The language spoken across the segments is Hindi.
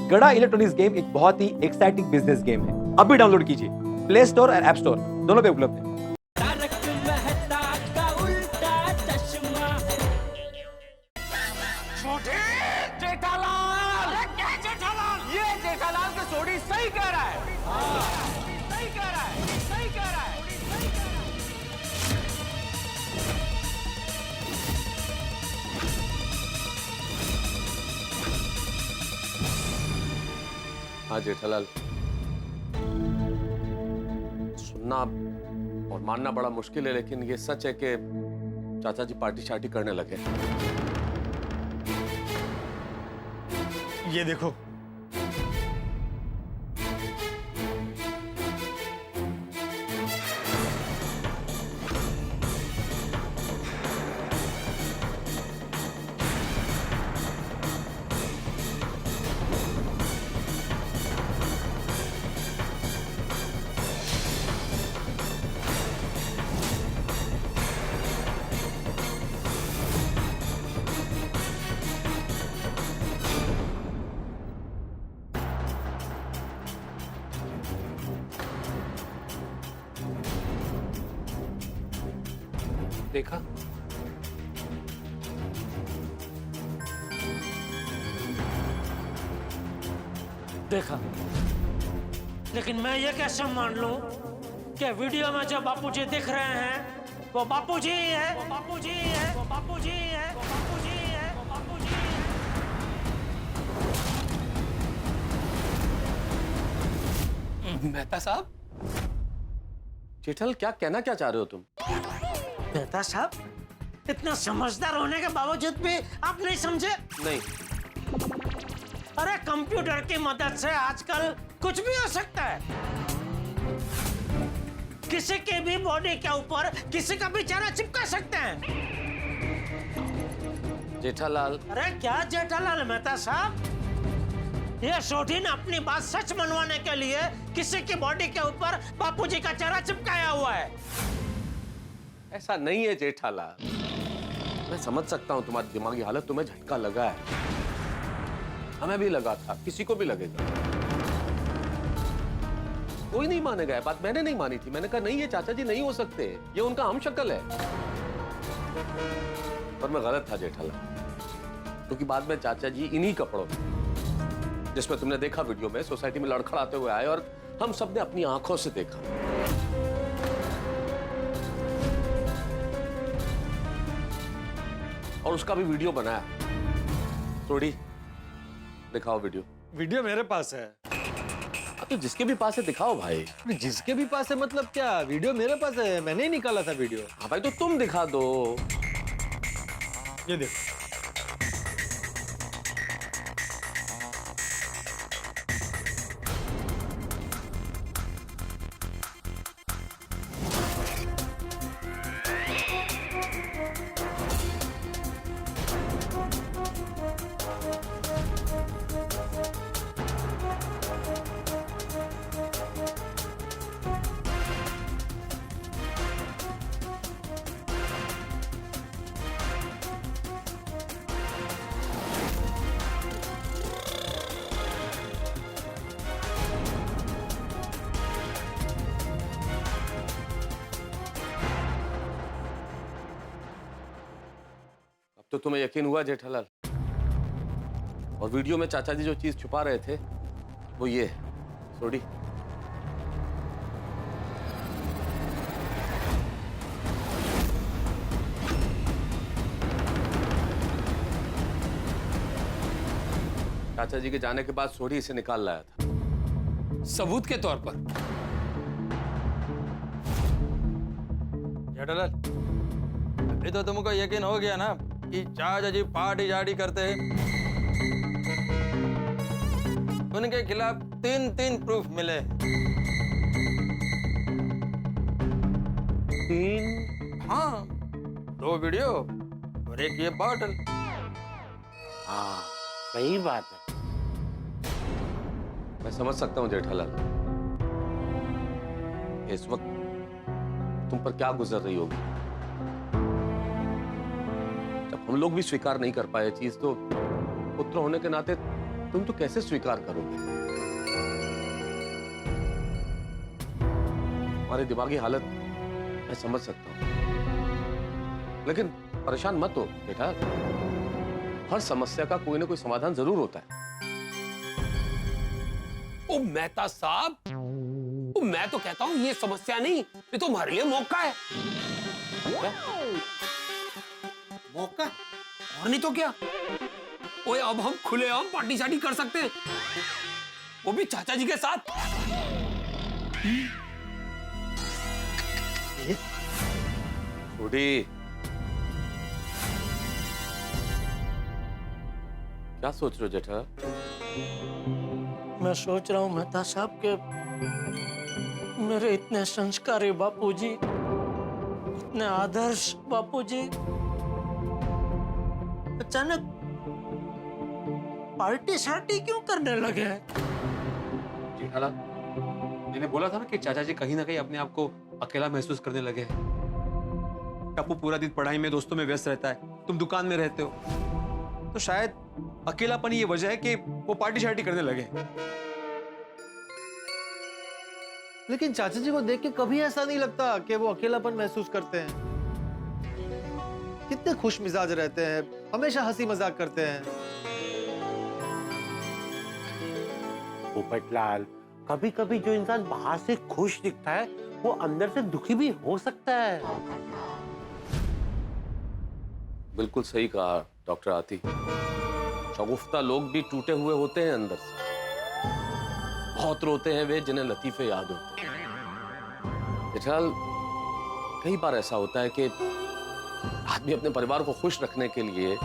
गड़ा इलेक्ट्रॉनिक्स गेम एक बहुत ही एक्साइटिंग बिजनेस गेम है। अभी डाउनलोड कीजिए, प्ले स्टोर और ऐप स्टोर दोनों पे उपलब्ध है। छोटे जेठालाल, अरे क्या जेठालाल? ये जेठालाल के सोडी सही कह रहा है। सही कह रहा है, सही कह रहा है, सही कह रहा है। हाँ जेठालाल, सुनना और मानना बड़ा मुश्किल है, लेकिन ये सच है कि चाचा जी पार्टी शार्टी करने लगे। ये देखो, देखा? देखा, लेकिन मैं ये कैसे मान लूं कि वीडियो में जो बापूजी दिख रहे हैं वो बापूजी ही है, वो बापूजी ही है, वो बापूजी ही है, वो बापूजी ही है, वो बापूजी ही है। मेहता साहब, जेठालाल क्या कहना क्या चाह रहे हो तुम? मेहता साहब, इतना समझदार होने के बावजूद भी आप नहीं समझे? नहीं। अरे कंप्यूटर की मदद से आजकल कुछ भी हो सकता है। किसी के भी बॉडी के ऊपर किसी का भी चेहरा चिपका सकते हैं। जेठालाल, अरे क्या जेठालाल मेहता साहब, ये शोधीन अपनी बात सच मनवाने के लिए किसी की बॉडी के ऊपर बापूजी का चेहरा चिपकाया हुआ है। ऐसा नहीं है जेठालाल। मैं समझ सकता हूँ तुम्हारी दिमागी हालत, तुम्हें झटका लगा है, हमें भी लगा था, किसी को भी लगेगा। कोई नहीं मानेगा, बात मैंने नहीं मानी थी। मैंने कहा नहीं, ये चाचा जी नहीं हो सकते, ये उनका हमशक्ल है। पर मैं गलत था जेठालाल, क्योंकि बाद में चाचा जी इन्हीं कपड़ों में, जिसमें तुमने देखा वीडियो में, सोसाइटी में लड़खड़ाते हुए आए और हम सबने अपनी आंखों से देखा। और उसका भी वीडियो बनाया। थोड़ी दिखाओ वीडियो। वीडियो मेरे पास है। तो जिसके भी पास है दिखाओ भाई। जिसके भी पास है मतलब क्या? वीडियो मेरे पास है, मैंने ही निकाला था वीडियो। हाँ भाई, तो तुम दिखा दो। ये देखो, तो तुम्हें यकीन हुआ जेठालाल? और वीडियो में चाचा जी जो चीज छुपा रहे थे वो ये है। सोडी, चाचा जी के जाने के बाद सोडी इसे निकाल लाया था सबूत के तौर पर। जेठालाल, अभी तो तुमको यकीन हो गया ना कि चाचा जी पार्टी जार्टी करते हैं। उनके खिलाफ 3 प्रूफ मिले। 3? हाँ, 2 वीडियो और एक ये बॉटल। हाँ, सही बात है। मैं समझ सकता हूँ जेठालाल, इस वक्त तुम पर क्या गुजर रही होगी। जब हम लोग भी स्वीकार नहीं कर पाए चीज, तो पुत्र होने के नाते तुम तो कैसे स्वीकार करोगे? हमारी दिमागी हालत मैं समझ सकता हूं, लेकिन परेशान मत हो बेटा। हर समस्या का कोई ना कोई समाधान जरूर होता है। ओ मेहता साहब, ओ मैं तो कहता हूं ये समस्या नहीं, ये तो हमारे लिए मौका है। मौका? और नहीं तो क्या? ओए अब हम खुलेआम पार्टी शार्टी कर सकते हैं, वो भी चाचा जी के साथ। छोटी, क्या सोच रहे हो जेठा? मैं सोच रहा हूँ मेहता साहब के मेरे इतने संस्कारी बापूजी, इतने आदर्श बापूजी अचानक पार्टी शार्टी क्यों करने लगे? जेठालाल, मैंने बोला था ना कि चाचा जी कहीं ना कहीं अपने आप को अकेला महसूस करने लगे हैं। टप्पू पूरा दिन पढ़ाई में, दोस्तों में व्यस्त रहता है, तुम दुकान में रहते हो, तो शायद अकेलापन ही ये वजह है कि वो पार्टी शार्टी करने लगे। लेकिन चाचा जी को देख के कभी ऐसा नहीं लगता कि वो अकेलापन महसूस करते हैं। कितने खुश मिजाज रहते हैं, हमेशा हंसी मजाक करते हैं। पोपटलाल, कभी कभी जो इंसान बाहर से खुश दिखता है वो अंदर से दुखी भी हो सकता है। बिल्कुल सही कहा डॉक्टर आती। शगुफ्ता लोग भी टूटे हुए होते हैं अंदर से। बहुत रोते हैं वे जिन्हें लतीफे याद होते हैं। जेठालाल, कई बार ऐसा होता है कि आदमी अपने परिवार को खुश रखने के लिए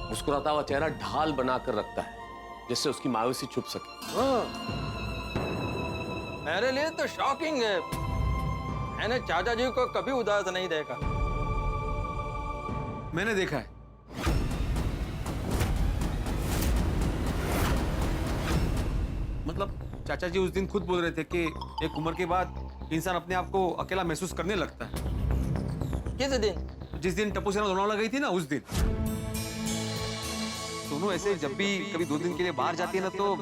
मुस्कुराता हुआ चेहरा ढाल बनाकर रखता है, जिससे उसकी मायूसी छुप सके। मेरे लिए तो शॉकिंग है, मैंने चाचा जी को कभी उदास नहीं देखा। मैंने देखा है। मतलब चाचा जी उस दिन खुद बोल रहे थे कि एक उम्र के बाद इंसान अपने आप को अकेला महसूस करने लगता है। किस दिन? जिस दिन टप्पू सेना लोनावाला गई थी ना, उस दिन। दोनों ऐसे जब भी कभी 2 दिन के लिए बाहर जाती है ना, तो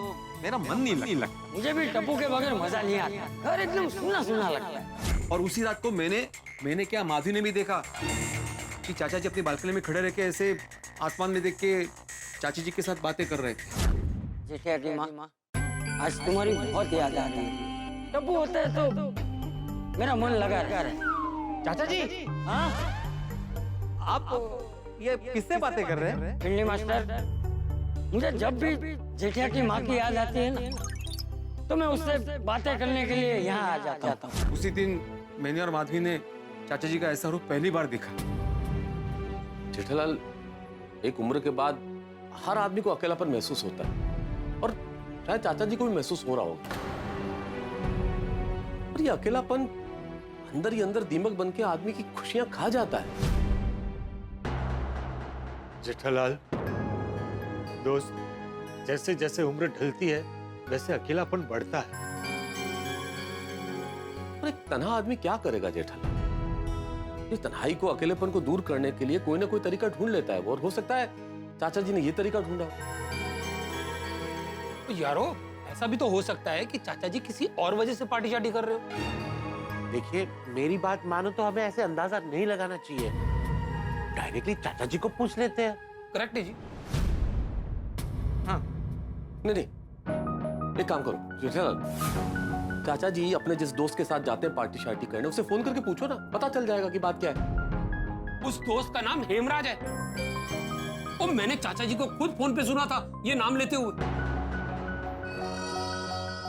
मेरा मन नहीं लगता। मुझे भी टप्पू के बगैर मजा नहीं आता, घर एकदम सुना सुना लगता है। और उसी रात को मैंने क्या, माधवी ने भी देखा कि चाचा जी अपनी बालकनी में खड़े रह के ऐसे आसमान में देख के चाची जी के साथ बातें कर रहे थे। जेठिया की माँ, आज तुम्हारी बहुत याद आ रही है। टप्पू होता है तो मेरा मन लगा रहता है। चाचा जी, हाँ? आप ये किससे बातें कर रहे हैं? पिंडी मास्टर, मुझे जब भी जेठिया की माँ की याद आती है ना, तो मैं उससे बातें करने के लिए यहाँ आ जाता हूँ। उसी दिन मैंने और माधवी ने चाचा जी का ऐसा रूप पहली बार देखा। जेठालाल, एक उम्र के बाद हर आदमी को अकेलापन महसूस होता है, और शायद चाचा जी को भी महसूस हो रहा होगा। और ये अकेलापन अंदर ही अंदर दीमक बन के आदमी की खुशियां खा जाता है। जेठालाल दोस्त, जैसे जैसे उम्र ढलती है वैसे अकेलापन बढ़ता है। और एक तन्हा आदमी क्या करेगा जेठालाल? इस तन्हाई को, अकेलेपन को दूर करने के लिए कोई ना कोई तरीका ढूंढ लेता है वो, और हो सकता है चाचा जी ने ये तरीका ढूंढा हो। तो यारो, ऐसा भी तो हो सकता है कि चाचा जी किसी और वजह से पार्टी शार्टी कर रहे हो। देखिए, मेरी बात मानो तो हमें ऐसे अंदाजा नहीं लगाना चाहिए। डायरेक्टली चाचा जी को पूछ लेते हैं। करेक्ट है जी। नहीं, एक काम करो जेठालाल, चाचा जी अपने जिस दोस्त के साथ जाते हैं पार्टी शार्टी करने, उसे फोन करके पूछो ना, पता चल जाएगा कि बात क्या है। उस दोस्त का नाम हेमराज है। और मैंने चाचा जी को खुद फोन पे सुना था ये नाम लेते हुए।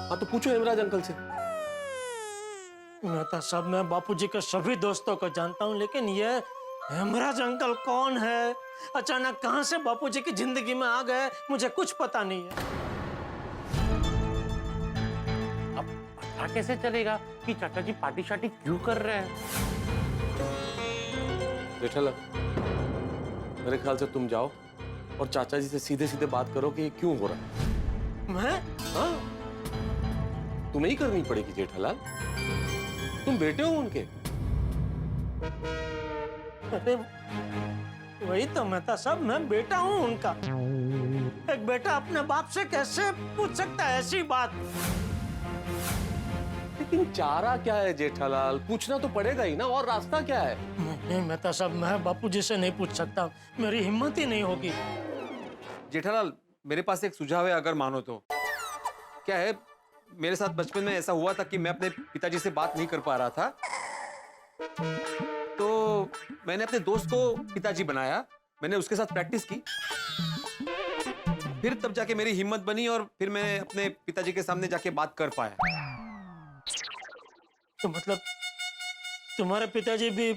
हाँ, तो पूछो हेमराज अंकल से। मेहता साहब, मैं बापूजी के सभी दोस्तों को जानता हूँ, लेकिन ये हेमराज अंकल कौन है? अचानक कहां से बापूजी की जिंदगी में आ गए, मुझे कुछ पता नहीं है। अब पता कैसे चलेगा कि चाचा जी पार्टी शार्टी क्यों कर रहे हैं? जेठालाल, मेरे ख्याल से तुम जाओ और चाचा जी से सीधे सीधे बात करो कि ये क्यों हो रहा है। मैं? हाँ, तुम्हें ही करनी पड़ेगी जेठालाल, तुम बेटे हो उनके। अरे वही तो मेहता साहब, मैं बेटा हूँ उनका। एक बेटा अपने बाप से कैसे पूछ सकता है ऐसी बात? लेकिन चारा क्या है जेठालाल, पूछना तो पड़ेगा ही ना, और रास्ता क्या है? नहीं मेहता साहब, मैं बापूजी से नहीं पूछ सकता, मेरी हिम्मत ही नहीं होगी। जेठालाल, मेरे पास एक सुझाव है, अगर मानो तो। क्या है, मेरे साथ बचपन में ऐसा हुआ था कि मैं अपने पिताजी से बात नहीं कर पा रहा था, तो मैंने अपने दोस्त को पिताजी बनाया, मैंने उसके साथ प्रैक्टिस की, फिर तब जाके मेरी हिम्मत बनी और फिर मैं अपने पिताजी के सामने जाके बात कर पाया। तो मतलब तुम्हारे पिताजी भी?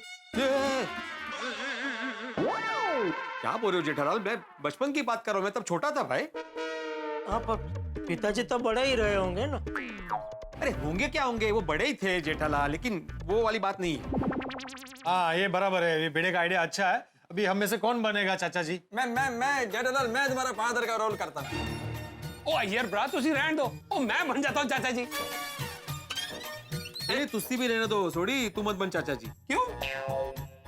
क्या बोल रहे हो जेठालाल, मैं बचपन की बात कर रहा हूँ, मैं तब छोटा था भाई। हाँ, पर पिताजी तो बड़े ही रहे होंगे ना? अरे होंगे क्या होंगे, वो बड़े ही थे जेठालाल, लेकिन वो वाली बात नहीं है। हाँ ये बराबर है, ये बेटे का आइडिया अच्छा है। अभी हम में से कौन बनेगा चाचा जी? मैं जेठालाल, मैं तुम्हारा फादर का रोल करता हूँ। ओ यार ब्रा, तुसी रहने दो, ओ मैं बन जाता हूँ चाचा जी। अरे तुस्सी भी रहने दो, सोड़ी तू मत बन चाचा जी। क्यों?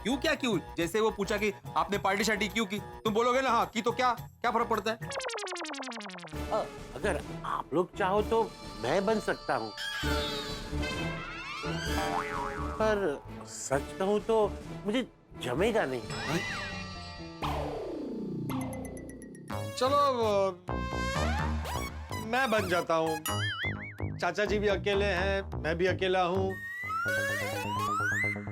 क्यों क्या क्यों? जैसे वो पूछा कि आपने पार्टी शार्टी क्यों की, तुम बोलोगे ना हाँ की, तो क्या क्या फर्क पड़ता है? अगर आप लोग चाहो तो मैं बन सकता हूँ, पर सच कहूँ तो मुझे जमेगा नहीं। चलो मैं बन जाता हूँ, चाचा जी भी अकेले हैं, मैं भी अकेला हूँ,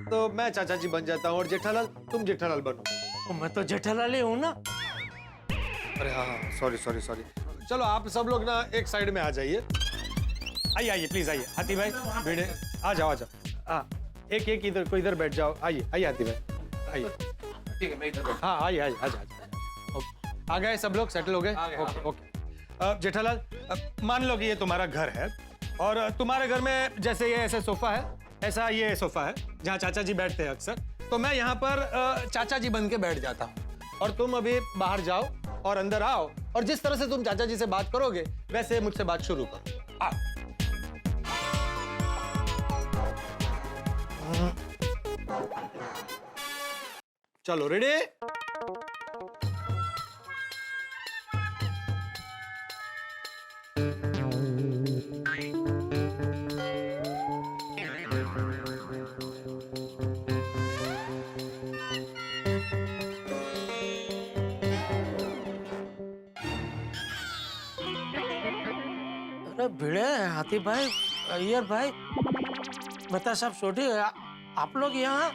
तो मैं चाचा जी बन जाता हूँ और जेठालाल तुम जेठालाल बनो। तो मैं तो जेठालाल ही हूँ ना। अरे हाँ हाँ, सॉरी सॉरी सॉरी। चलो आप सब लोग ना एक साइड में आ जाइए, आइए आइए प्लीज आइए। हाथी भाई भिड़े आ जाओ आ जाओ। हाँ एक एक इधर को इधर बैठ जाओ। आइए आइए हाथी भाई आइए। ठीक है, मैं इधर। हाँ आइए आइए आ जाओ। आ गए सब लोग, सेटल हो गए? Okay okay. जेठालाल मान लो कि ये तुम्हारा घर है और तुम्हारे घर में जैसे ये ऐसे सोफा है, ऐसा ये सोफा है जहाँ चाचा जी बैठते हैं अक्सर, तो मैं यहाँ पर चाचा जी बन के बैठ जाता हूँ और तुम अभी बाहर जाओ और अंदर आओ और जिस तरह से तुम चाचा जी से बात करोगे वैसे मुझसे बात शुरू करो। आओ। चलो रेडी? अरे भिड़े, हाथी भाई, अय्यर भाई, मेहता साहब, सोडी, आप लोग यहाँ?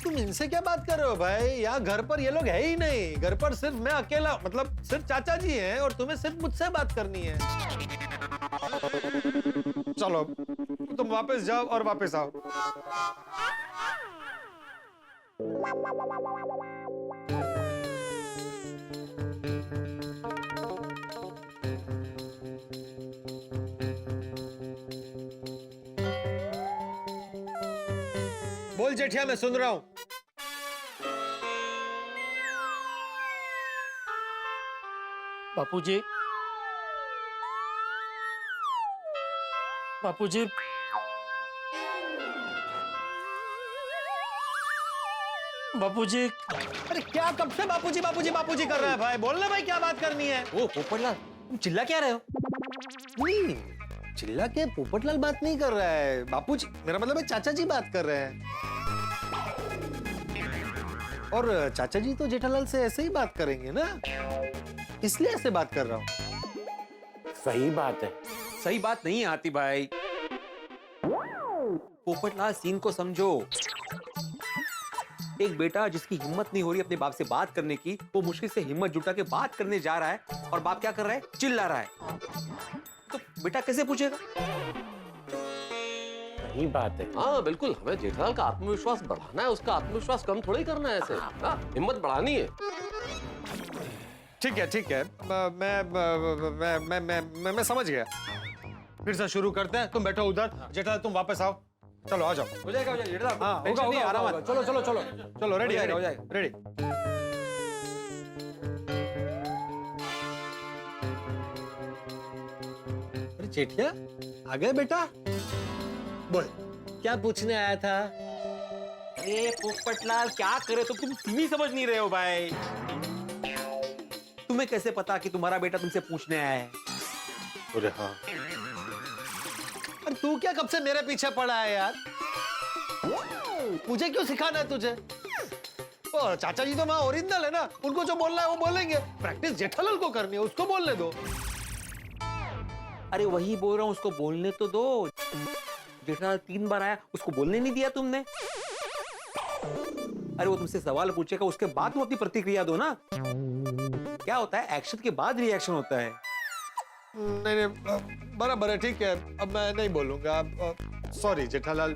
तुम इनसे क्या बात कर रहे हो भाई? यहाँ घर पर ये लोग है ही नहीं, घर पर सिर्फ मैं अकेला, मतलब सिर्फ चाचा जी हैं और तुम्हें सिर्फ मुझसे बात करनी है। चलो तुम वापस जाओ और वापस आओ। बोल जेठिया, मैं सुन रहा हूं। बापूजी, बापूजी, बापूजी। अरे क्या कब से बापूजी बापूजी बापूजी कर रहा है भाई? बोलना भाई, क्या बात करनी है? ओ पोपटलाल, तुम चिल्ला क्या रहे हो? नहीं, चिल्ला के पोपटलाल बात नहीं कर रहा है, बापूजी मेरा मतलब है चाचा जी बात कर रहे हैं। और चाचा जी तो जेठालाल से ऐसे ही बात करेंगे ना, इसलिए ऐसे बात कर रहा हूँ। सही बात है। सही बात नहीं है हाथी भाई। पोपटलाल, सीन को समझो। एक बेटा जिसकी हिम्मत नहीं हो रही अपने बाप से बात करने की, वो मुश्किल से हिम्मत जुटा के बात करने जा रहा है और बाप क्या कर रहा है? चिल्ला रहा है। तो बेटा कैसे पूछेगा? सही बात है। हाँ बिल्कुल, हमें जेठालाल का आत्मविश्वास बढ़ाना है, उसका आत्मविश्वास कम थोड़ी करना है ऐसे। हाँ, हिम्मत बढ़ानी है। ठीक है ठीक है, मैं समझ गया। फिर से शुरू करते हैं, तुम बैठो उधर। जेठालाल तुम वापस आओ, चलो आ जाओ। हो जाएगा जेठालाल। हाँ होगा टेंशन नहीं, होगा आराम होगा। मत। चलो चलो चलो चलो, रेडी हो जाएगा। रेडी। अरे जेठिया आ गए बेटा, बोल क्या पूछने आया था? अरे पोपटलाल, क्या करे तुम सीमी समझ नहीं रहे हो भाई। तुम्हें कैसे पता कि तुम्हारा बेटा तुमसे पूछने आया है? अरे हाँ, अरे तू क्या कब से मेरे पीछे पड़ा है यार? मुझे क्यों सिखाना है तुझे? ओ, चाचा जी तो माँ ओरिजिनल है ना, उनको जो बोलना है वो बोलेंगे। प्रैक्टिस जेठालाल को करनी है, उसको बोलने दो। अरे वही बोल रहा हूँ, उसको बोलने तो दो। जेठालाल 3 बार आया, उसको बोलने नहीं दिया तुमने। अरे वो तुमसे सवाल पूछेगा, उसके बाद वो अपनी प्रतिक्रिया दो ना। क्या होता है, एक्शन के बाद रिएक्शन होता है। नहीं नहीं, बराबर है, ठीक है, अब मैं नहीं बोलूंगा। सॉरी जेठालाल,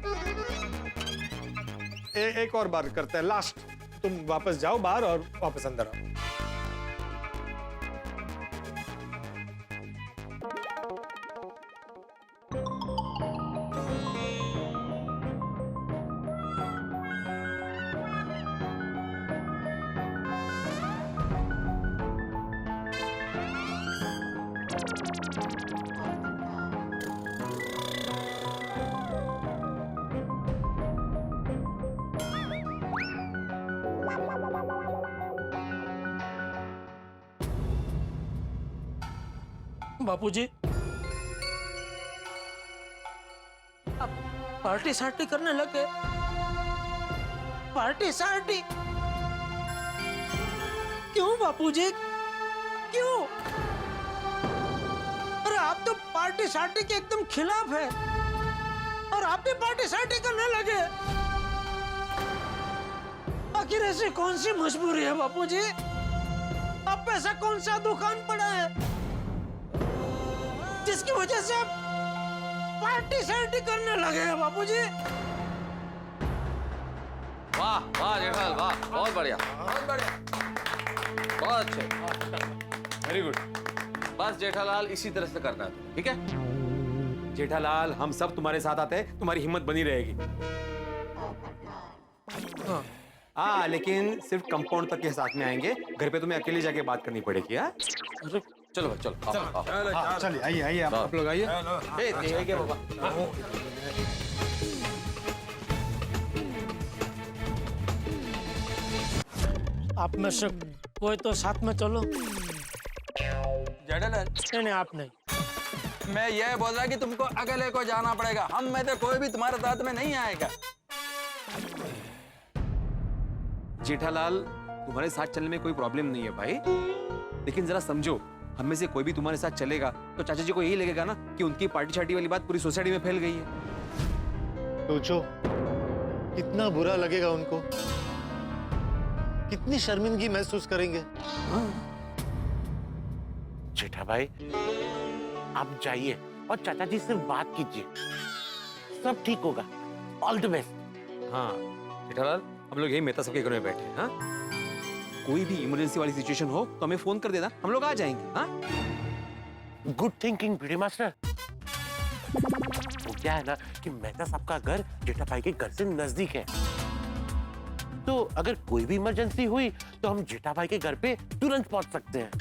एक और बार करते हैं, लास्ट। तुम वापस जाओ बाहर और वापस अंदर आओ। बापूजी, अब पार्टी सार्टी करने लगे। पार्टी सार्टी क्यों बापूजी, क्यों? अरे आप तो पार्टी सार्टी के एकदम खिलाफ है और आप भी पार्टी सार्टी करने लगे। आखिर ऐसी कौन सी मजबूरी है बापूजी? आप पे ऐसा कौन सा दुकान पड़ा है जिसकी वजह से आप पार्टी सार्टी करने लगे हैं बापूजी? वाह वाह जेठालाल, वाह, बहुत बढ़िया, बहुत बढ़िया, बहुत अच्छे, वेरी गुड। बस जेठालाल इसी तरह से करना है, ठीक है? जेठालाल, हम सब तुम्हारे साथ आते हैं, तुम्हारी हिम्मत बनी रहेगी। हाँ, लेकिन सिर्फ कंपाउंड तक के साथ में आएंगे, घर पे तुम्हें अकेले जाके बात करनी पड़ेगी। हाँ, चलो भाई, चलो, आओ, आओ। चलिए, आइए आइए, आप लोग आइए। आप में से कोई तो साथ में चलो। जेठालाल, नहीं, आप नहीं। मैं ये बोल रहा कि तुमको अकेले को जाना पड़ेगा, हम में से कोई भी तुम्हारे साथ में नहीं आएगा। जेठालाल, तुम्हारे साथ चलने में कोई प्रॉब्लम नहीं है भाई, लेकिन जरा समझो, हम में से कोई भी तुम्हारे साथ चलेगा तो चाचा जी को यही लगेगा ना कि उनकी पार्टी शार्टी वाली बात पूरी सोसाइटी में फैल गई है। सोचो कितना बुरा लगेगा उनको, कितनी शर्मिंदगी महसूस करेंगे। जेठा भाई, आप जाइए और चाचा जी से बात कीजिए, सब ठीक होगा। All the best. हाँ जेठालाल, हम लोग यही मेहता सबके घर में बैठे हैं। हाँ, कोई भी इमरजेंसी वाली सिचुएशन हो तो हमें फोन कर देना, हम लोग आ जाएंगे। हाँ, गुड थिंकिंग भिड़े मास्टर। वो क्या है ना कि मेहता साहब का घर जेठा भाई के घर से नजदीक है, तो अगर कोई भी इमरजेंसी हुई तो हम जेठा भाई के घर पे तुरंत पहुंच सकते हैं।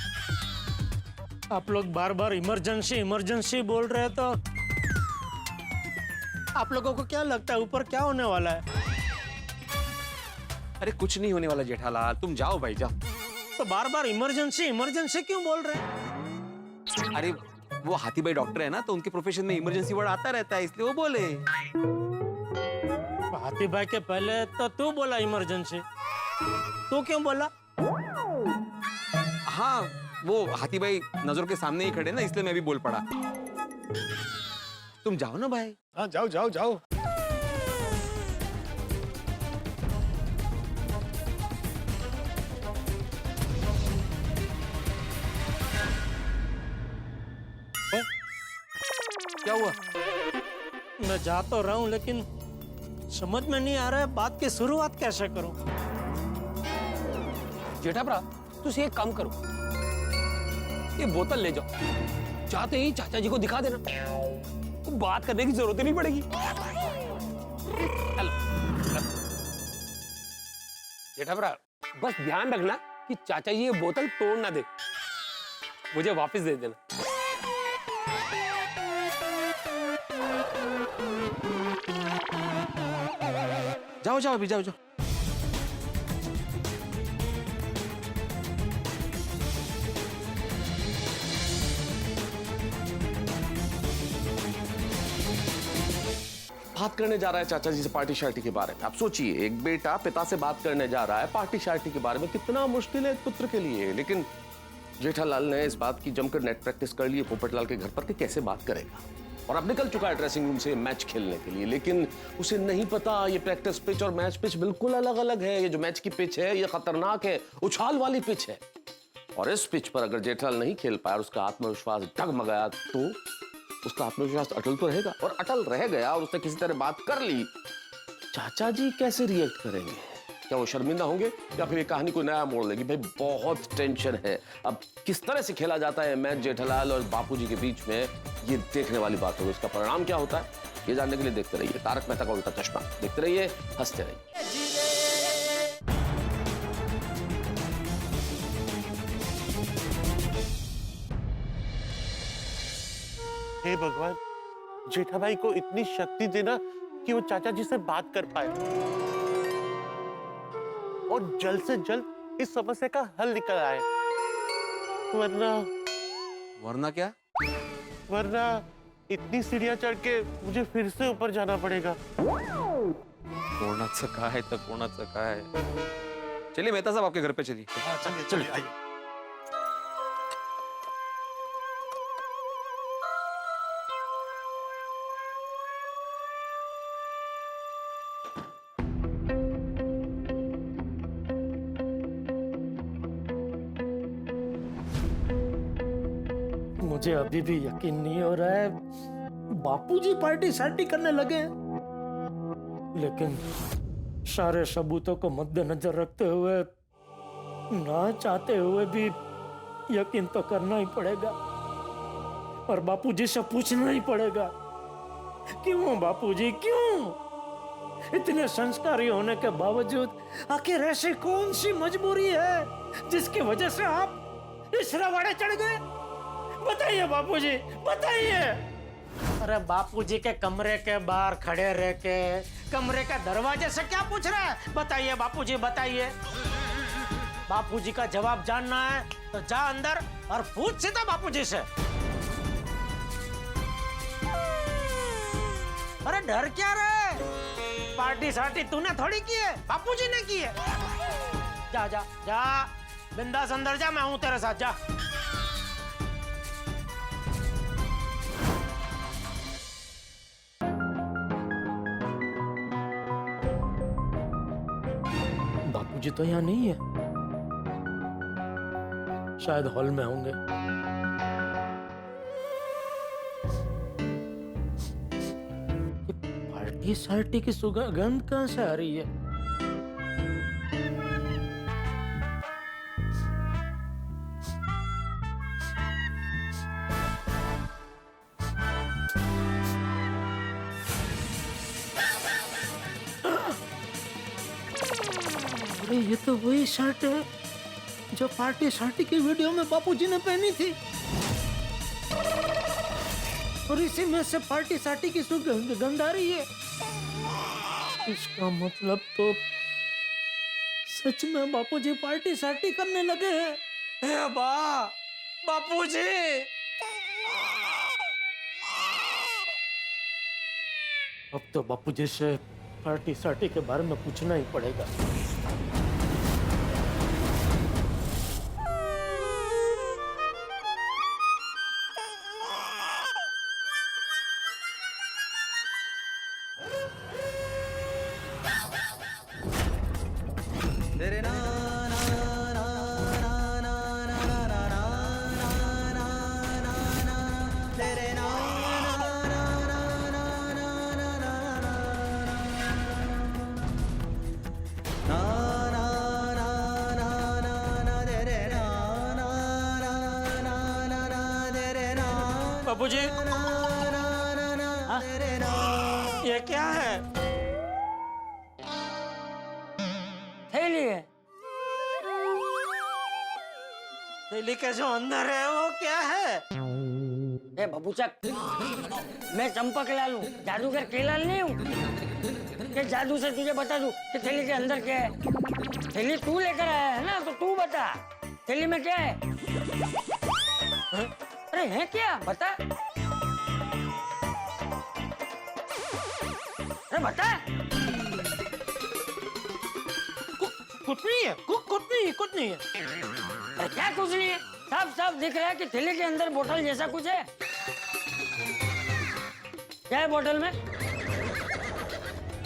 आप लोग बार बार इमरजेंसी इमरजेंसी बोल रहे हैं, तो आप लोगों को क्या लगता है ऊपर क्या होने वाला है? अरे कुछ नहीं होने वाला जेठालाल, तुम जाओ भाई, जाओ। तो बार बार इमरजेंसी इमरजेंसी क्यों बोल रहे हैं? अरे वो हाथी भाई डॉक्टर है ना, तो उनके प्रोफेशन में इमरजेंसी वर्ड आता रहता है, इसलिए वो बोले। हाथी भाई के पहले तो तू बोला इमरजेंसी, तू क्यों बोला? हाँ, वो हाथी भाई नजरों के सामने ही खड़े ना, इसलिए मैं भी बोल पड़ा। तुम जाओ ना भाई। हाँ, जाओ जाओ जाओ। क्या हुआ? मैं जा तो रहा हूँ, लेकिन समझ में नहीं आ रहा है बात की शुरुआत कैसे करूं। जेठा भरा, तुम एक काम करो, ये बोतल ले जाओ, चाहते ही चाचा जी को दिखा देना, बात करने की जरूरत ही नहीं पड़ेगी। जेठा भरा, बस ध्यान रखना कि चाचा जी ये बोतल तोड़ ना दे, मुझे वापस दे देना। जाओ जाओ अभी, जाओ जाओ। बात करने जा रहा है चाचा जी से पार्टी शार्टी के बारे में। आप सोचिए, एक बेटा पिता से बात करने जा रहा है पार्टी शार्टी के बारे में, कितना मुश्किल है एक पुत्र के लिए। लेकिन जेठालाल ने इस बात की जमकर नेट प्रैक्टिस कर ली है पोपटलाल के घर पर कि कैसे बात करेगा, और अब निकल चुका है ड्रेसिंग रूम से मैच खेलने के लिए। लेकिन उसे नहीं पता ये प्रैक्टिस पिच और मैच पिच बिल्कुल अलग अलग है। ये जो मैच की पिच है ये खतरनाक है, उछाल वाली पिच है, और इस पिच पर अगर जेठालाल नहीं खेल पाया और उसका आत्मविश्वास डगमगाया तो उसका आत्मविश्वास अटल तो रहेगा, और अटल रह गया और उसने किसी तरह बात कर ली, चाचा जी कैसे रिएक्ट करेंगे? क्या वो शर्मिंदा होंगे या फिर ये कहानी को नया मोड़ लेगी? भाई बहुत टेंशन है। अब किस तरह से खेला जाता है मैच जेठालाल और बापूजी के बीच में, ये देखने वाली बात होगी। इसका परिणाम क्या होता है ये जानने के लिए देखते रहिए तारक मेहता का उल्टा चश्मा। देखते रहिए, हंसते रहिए। हे भगवान, जेठा भाई को इतनी शक्ति देना कि वो चाचा जी से बात कर पाए और जल्द से जल्द इस समस्या का हल निकल आए, वरना क्या? वरना इतनी सीढ़ियां चढ़ के मुझे फिर से ऊपर जाना पड़ेगा। कोणाचं काय तर कोणाचं काय। चलिए मेहता साहब आपके घर पे चलिए। चलिए आइए। मुझे अभी भी यकीन नहीं हो रहा है बापूजी पार्टी शार्टी करने लगे हैं। लेकिन सारे सबूतों को मद्देनजर रखते हुए, ना चाहते हुए भी यकीन तो करना ही पड़ेगा, और बापूजी से पूछना ही पड़ेगा। क्यों बापूजी, क्यों? इतने संस्कारी होने के बावजूद आखिर ऐसी कौन सी मजबूरी है जिसकी वजह से आप इस रवाड़े चढ़ गए? बताइए बापूजी, बताइए। अरे बापूजी के कमरे के बाहर खड़े रह के कमरे का दरवाजे से क्या पूछ रहा है? बताइए बापूजी, बताइए। बापूजी का जवाब जानना है तो जा अंदर और पूछ सीधा बापूजी से। अरे डर क्या रहे? पार्टी सार्टी तूने थोड़ी की है, बापूजी ने की है। जा जा जा, बिंदास अंदर जा, मैं हूं तेरे साथ, जा। बापूजी तो यहाँ नहीं है, शायद हॉल में होंगे। ये पार्टी सार्टी की सुगंध कहां से आ रही है? अरे ये तो वही शर्ट है जो पार्टी शार्टी की वीडियो में बापूजी ने पहनी थी, और इसी में से पार्टी शार्टी की सुगंध आ रही है। इसका मतलब तो सच में बापूजी पार्टी शार्टी करने लगे हैं। हे बापूजी, अब तो बापूजी से पार्टी शार्टी के बारे में पूछना ही पड़ेगा। बापूजी, ये क्या है? थैली है। थैली के जो अंदर है वो क्या है? ए बबूचक, मैं चंपक लाल हूँ, जादूगर केलाल नहीं हूँ कि जादू से तुझे बता दूं कि थैली के अंदर क्या है। थैली तू लेकर आया है ना, तो तू बता थैली में क्या है? अरे है क्या, बता। अरे बता। कुछ नहीं है, कुछ नहीं है। अरे क्या कुछ नहीं है? साफ साफ दिख रहा है कि थैली के अंदर बोतल जैसा कुछ है। क्या है बोतल में?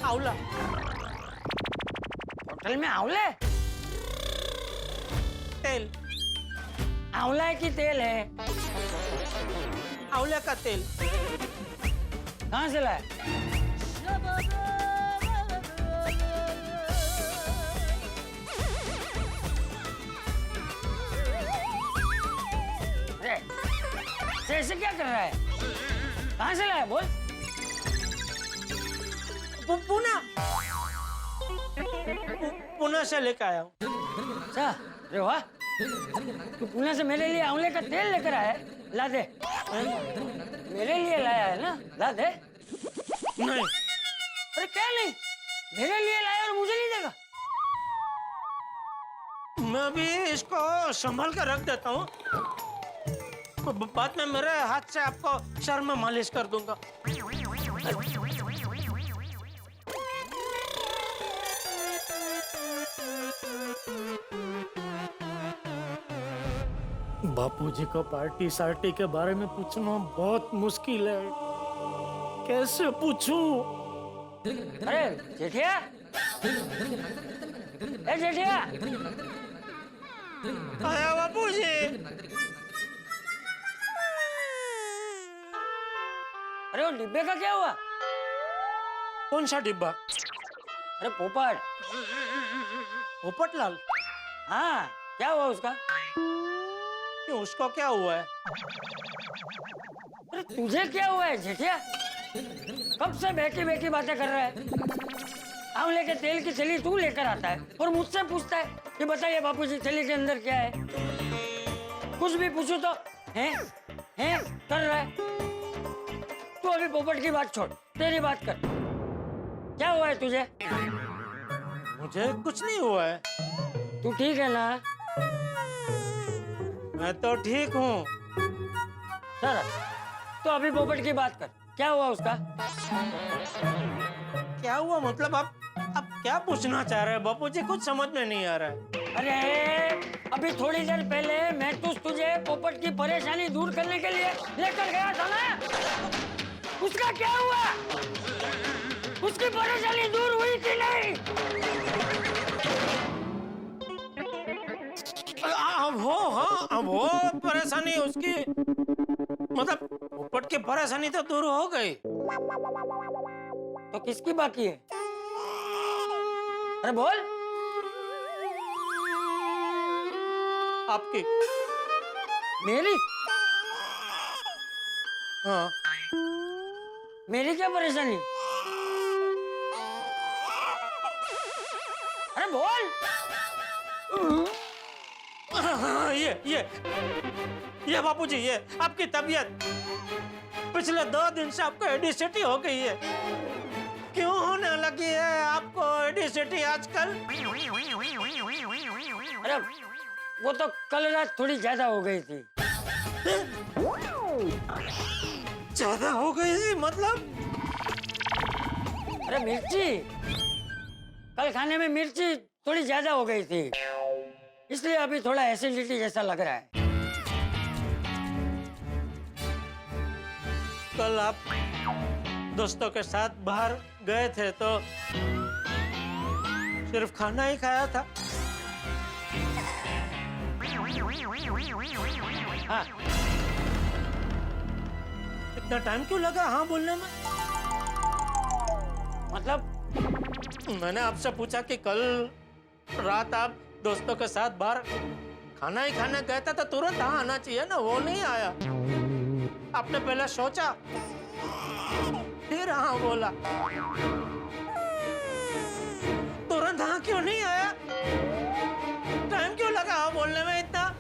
आंवला। बोतल में आंवला है? तेल, आंवला है कि तेल है? आंवले का तेल। कहाँ से लाया? अरे, ऐसे क्या कर रहा है? कहाँ से लाया बोल? पुणे से लेकर आया हूँ। अच्छा, अरे वाह, तू पुणे से मेरे लिए आंवले का तेल लेकर आया है? ला दे। मेरे लिए लाया है ना? ला दे। नहीं, अरे क्या नहीं? मेरे लिए लाया और मुझे नहीं देगा? मैं भी इसको संभाल कर रख देता हूँ। बाद में मेरे हाथ से आपको सर में मालिश कर दूंगा। बापूजी को पार्टी सार्टी के बारे में पूछना बहुत मुश्किल है। कैसे पूछूं? अरे जेठिया, ए जेठिया, आया बापूजी। अरे वो डिब्बे का क्या हुआ? कौन सा डिब्बा? अरे पोपट। पोपटलाल? हाँ, क्या हुआ उसका? क्यों, उसको क्या हुआ है? अरे तुझे क्या हुआ है जेठिया? कब से बेकी बेकी बातें कर रहा है? आंवले के तेल की थैली तू लेकर आता है और मुझसे पूछता है कि बताइए बापूजी थैली के अंदर क्या है? कुछ भी पूछूं तो हैं कर रहा है। तू अभी पोपट की बात छोड़, तेरी बात कर। क्या हुआ है तुझे? मुझे कुछ नहीं हुआ है। तू ठीक है ना? मैं तो ठीक हूँ। सर, तो अभी पोपट की बात कर। क्या हुआ उसका? क्या हुआ मतलब? आप क्या पूछना चाह रहे हैं बापूजी? कुछ समझ में नहीं आ रहा है। अरे अभी थोड़ी देर पहले मैं तुझे पोपट की परेशानी दूर करने के लिए लेकर गया था ना? उसका क्या हुआ? उसकी परेशानी दूर हुई कि नहीं? अब वो परेशानी उसकी, मतलब पोपट की परेशानी तो दूर हो गई। तो किसकी बाकी है? अरे बोल। आपकी। मेरी? हाँ। मेरी क्या परेशानी? अरे बोल। हाँ, ये बापूजी, ये आपकी तबीयत पिछले 2 दिन से आपको एडिसिटी हो गई है। क्यों होने लगी है आपको एडिसिटी आजकल? अरे वो तो कल रात थोड़ी ज्यादा हो गई थी। ज्यादा हो गई थी मतलब? अरे मिर्ची, कल खाने में मिर्ची थोड़ी ज्यादा हो गई थी, इसलिए अभी थोड़ा एसिडिटी जैसा लग रहा है। कल आप दोस्तों के साथ बाहर गए थे तो सिर्फ खाना ही खाया था। हाँ। इतना टाइम क्यों लगा हाँ बोलने में? मतलब मैंने आपसे पूछा कि कल रात आप दोस्तों के साथ बाहर खाना ही खाने गए थे तो तुरंत हाँ आना चाहिए ना, वो नहीं आया। आपने पहले सोचा फिर हाँ बोला, तुरंत हाँ क्यों नहीं आया? टाइम क्यों लगा हाँ बोलने में इतना?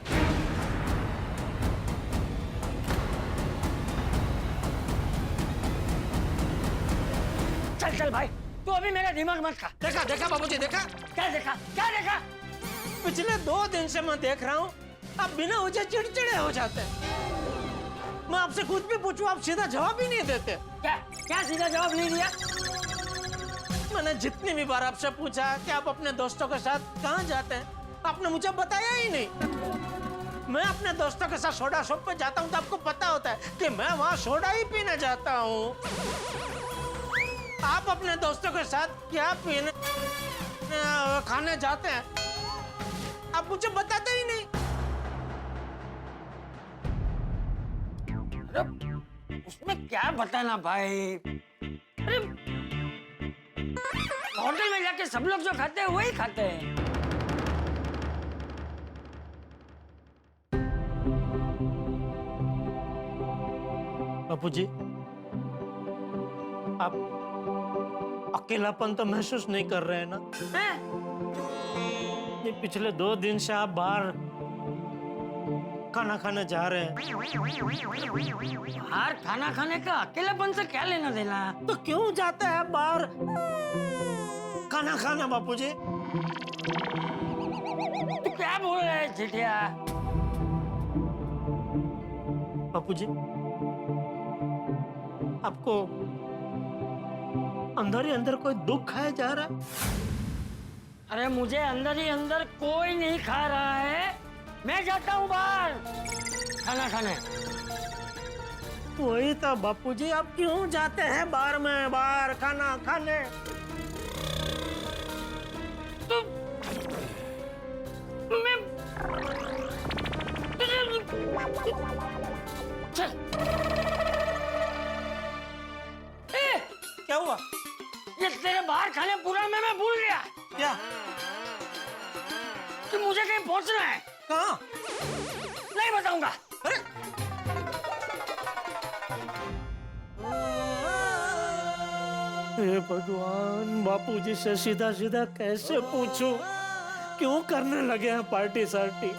चल चल भाई, तू अभी मेरा दिमाग मत खा। देखा बाबूजी, देखा? क्या देखा? क्या देखा? पिछले 2 दिन से मैं देख रहा हूँ आप बिना वजह चिड़चिड़े हो जाते हैं। मैं आपसे कुछ भी पूछूं आप सीधा जवाब ही नहीं देते। क्या क्या सीधा जवाब नहीं दिया? मैंने जितनी भी बार आपसे पूछा कि आप अपने दोस्तों के साथ कहाँ जाते हैं, आपने मुझे बताया ही नहीं। मैं अपने दोस्तों के साथ सोडा शॉप पे जाता हूँ तो आपको पता होता है कि मैं वहाँ सोडा ही पीने जाता हूँ। आप अपने दोस्तों के साथ क्या पीने खाने जाते हैं, आप मुझे बताते ही नहीं। अरे उसमें क्या बताना भाई। अरे होटल में जाके सब लोग जो खाते हैं वही खाते हैं। बापूजी, आप अकेलापन तो महसूस नहीं कर रहे हैं ना? हैं? ये पिछले 2 दिन से आप बाहर खाना खाने जा रहे हैं, बाहर खाना खाने का अकेलापन से क्या लेना देना। तो क्यों जाते हैं बाहर खाना खाना बापूजी? तू क्या बोल रहा है जेठिया? बापूजी, आपको अंदर ही अंदर कोई दुख खाया जा रहा है? अरे मुझे अंदर ही अंदर कोई नहीं खा रहा है। मैं जाता हूँ बाहर खाना खाने। वही तो बापूजी, आप क्यों जाते हैं बाहर में बाहर खाना खाने? तो मैं चल। क्या हुआ? ये तेरे बाहर खाने पूरा में मैं भूल गया क्या? कि मुझे कहीं पहुंचना है। कहाँ? नहीं बताऊंगा। अरे हे भगवान, बापूजी से सीधा सीधा कैसे पूछूं? क्यों करने लगे हैं पार्टी सार्टी?